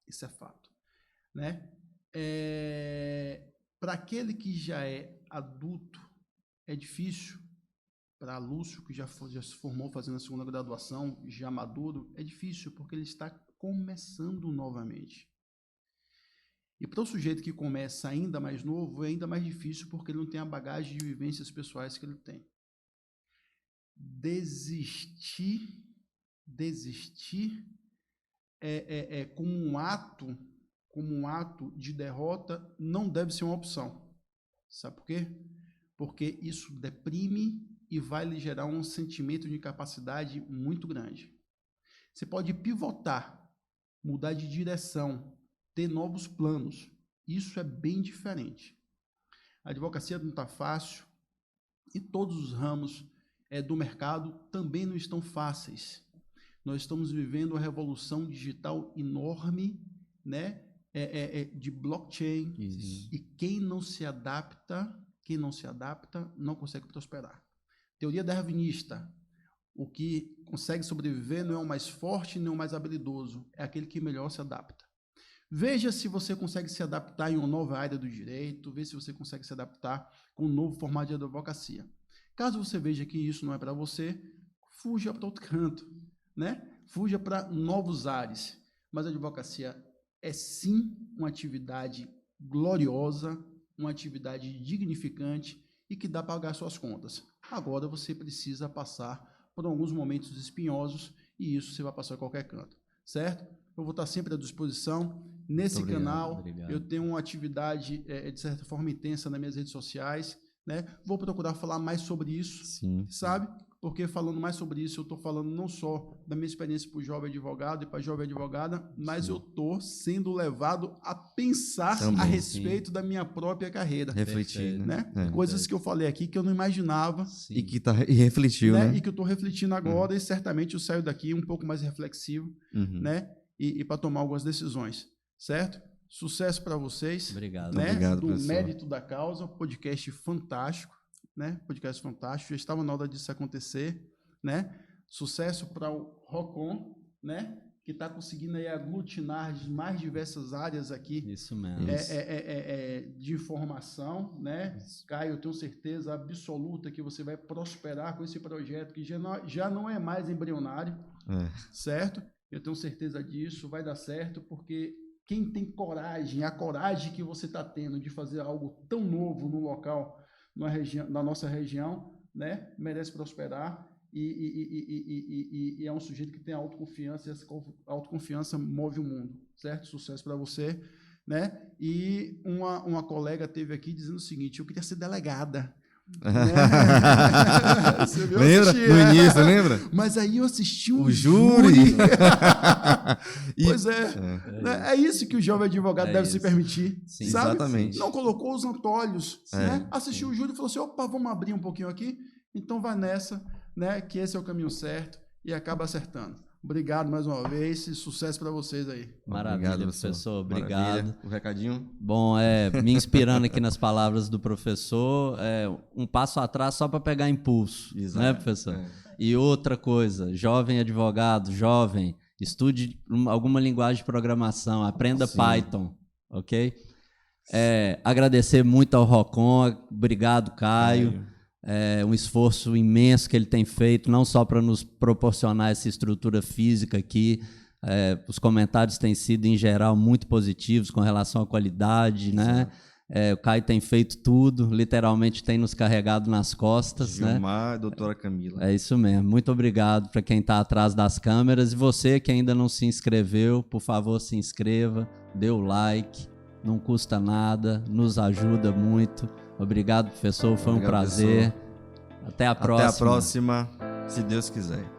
Isso é fato. Né? Para aquele que já é adulto, é difícil. Para Lúcio, que já se formou fazendo a segunda graduação, já maduro, é difícil porque ele está começando novamente. E para o sujeito que começa ainda mais novo, é ainda mais difícil porque ele não tem a bagagem de vivências pessoais que ele tem. Desistir como um ato de derrota não deve ser uma opção. Sabe por quê? Porque isso deprime e vai lhe gerar um sentimento de incapacidade muito grande. Você pode pivotar, mudar de direção, ter novos planos. Isso é bem diferente. A advocacia não está fácil e todos os ramos do mercado também não estão fáceis. Nós estamos vivendo uma revolução digital enorme, né? De blockchain. Isso. E quem não se adapta não consegue prosperar. Teoria darwinista. O que consegue sobreviver não é o mais forte nem o mais habilidoso, é aquele que melhor se adapta. Veja se você consegue se adaptar em uma nova área do direito, veja se você consegue se adaptar com um novo formato de advocacia. Caso você veja que isso não é para você, fuja para outro canto, né? Fuja para novos ares. Mas a advocacia é sim uma atividade gloriosa, uma atividade dignificante e que dá para pagar suas contas. Agora você precisa passar por alguns momentos espinhosos e isso você vai passar a qualquer canto, certo? Eu vou estar sempre à disposição. Nesse canal, eu tenho uma atividade, de certa forma, intensa nas minhas redes sociais, né? Vou procurar falar mais sobre isso, Sim. sabe? Porque falando mais sobre isso, eu estou falando não só da minha experiência para o jovem advogado e para a jovem advogada, mas eu estou sendo levado a pensar também, a respeito da minha própria carreira. Refletir, né? Coisas que eu falei aqui que eu não imaginava. E que refletiu, né? E que eu estou refletindo agora e certamente eu saio daqui um pouco mais reflexivo, né? E para tomar algumas decisões, certo? Sucesso para vocês. Obrigado. Né? Obrigado, do professor. Mérito da Causa, podcast fantástico, né? Podcast fantástico. Já estava na hora disso acontecer, né? Sucesso para o Rocon, né? Que está conseguindo aí aglutinar as mais diversas áreas aqui. Isso mesmo. De informação, né? Caio, eu tenho certeza absoluta que você vai prosperar com esse projeto que já não é mais embrionário, certo? Eu tenho certeza disso, vai dar certo, porque quem tem coragem, a coragem que você está tendo de fazer algo tão novo no local, na nossa região, né, merece prosperar e é um sujeito que tem autoconfiança, e essa autoconfiança move o mundo, certo? Sucesso para você, né? E uma colega teve aqui dizendo o seguinte: eu queria ser delegada. Você viu? Lembra? Assisti, No início, lembra? Mas aí eu assisti O júri. Pois é isso que o jovem advogado deve se permitir. Sim, sabe? exatamente. Não colocou os antolhos, né? Assistiu o júri e falou assim: opa, vamos abrir um pouquinho aqui. Então vai nessa, né? Que esse é o caminho certo e acaba acertando. Obrigado mais uma vez e sucesso para vocês aí. Maravilha, Obrigado, professor. Obrigado. Maravilha. O recadinho? Bom, me inspirando aqui nas palavras do professor, um passo atrás só para pegar impulso, Exato. né, professor? E outra coisa, jovem advogado, jovem, estude alguma linguagem de programação, aprenda Python, ok? Agradecer muito ao Rocon, obrigado, Caio. Um esforço imenso que ele tem feito, não só para nos proporcionar essa estrutura física aqui. Os comentários têm sido, em geral, muito positivos com relação à qualidade, né? O Caio tem feito tudo, literalmente tem nos carregado nas costas. Gilmar, né? doutora Camila. É isso mesmo. Muito obrigado para quem está atrás das câmeras. E você que ainda não se inscreveu, por favor, se inscreva, dê o like, não custa nada, nos ajuda muito. Obrigado, professor. Foi um prazer. Professor. Até a próxima. Até a próxima, se Deus quiser.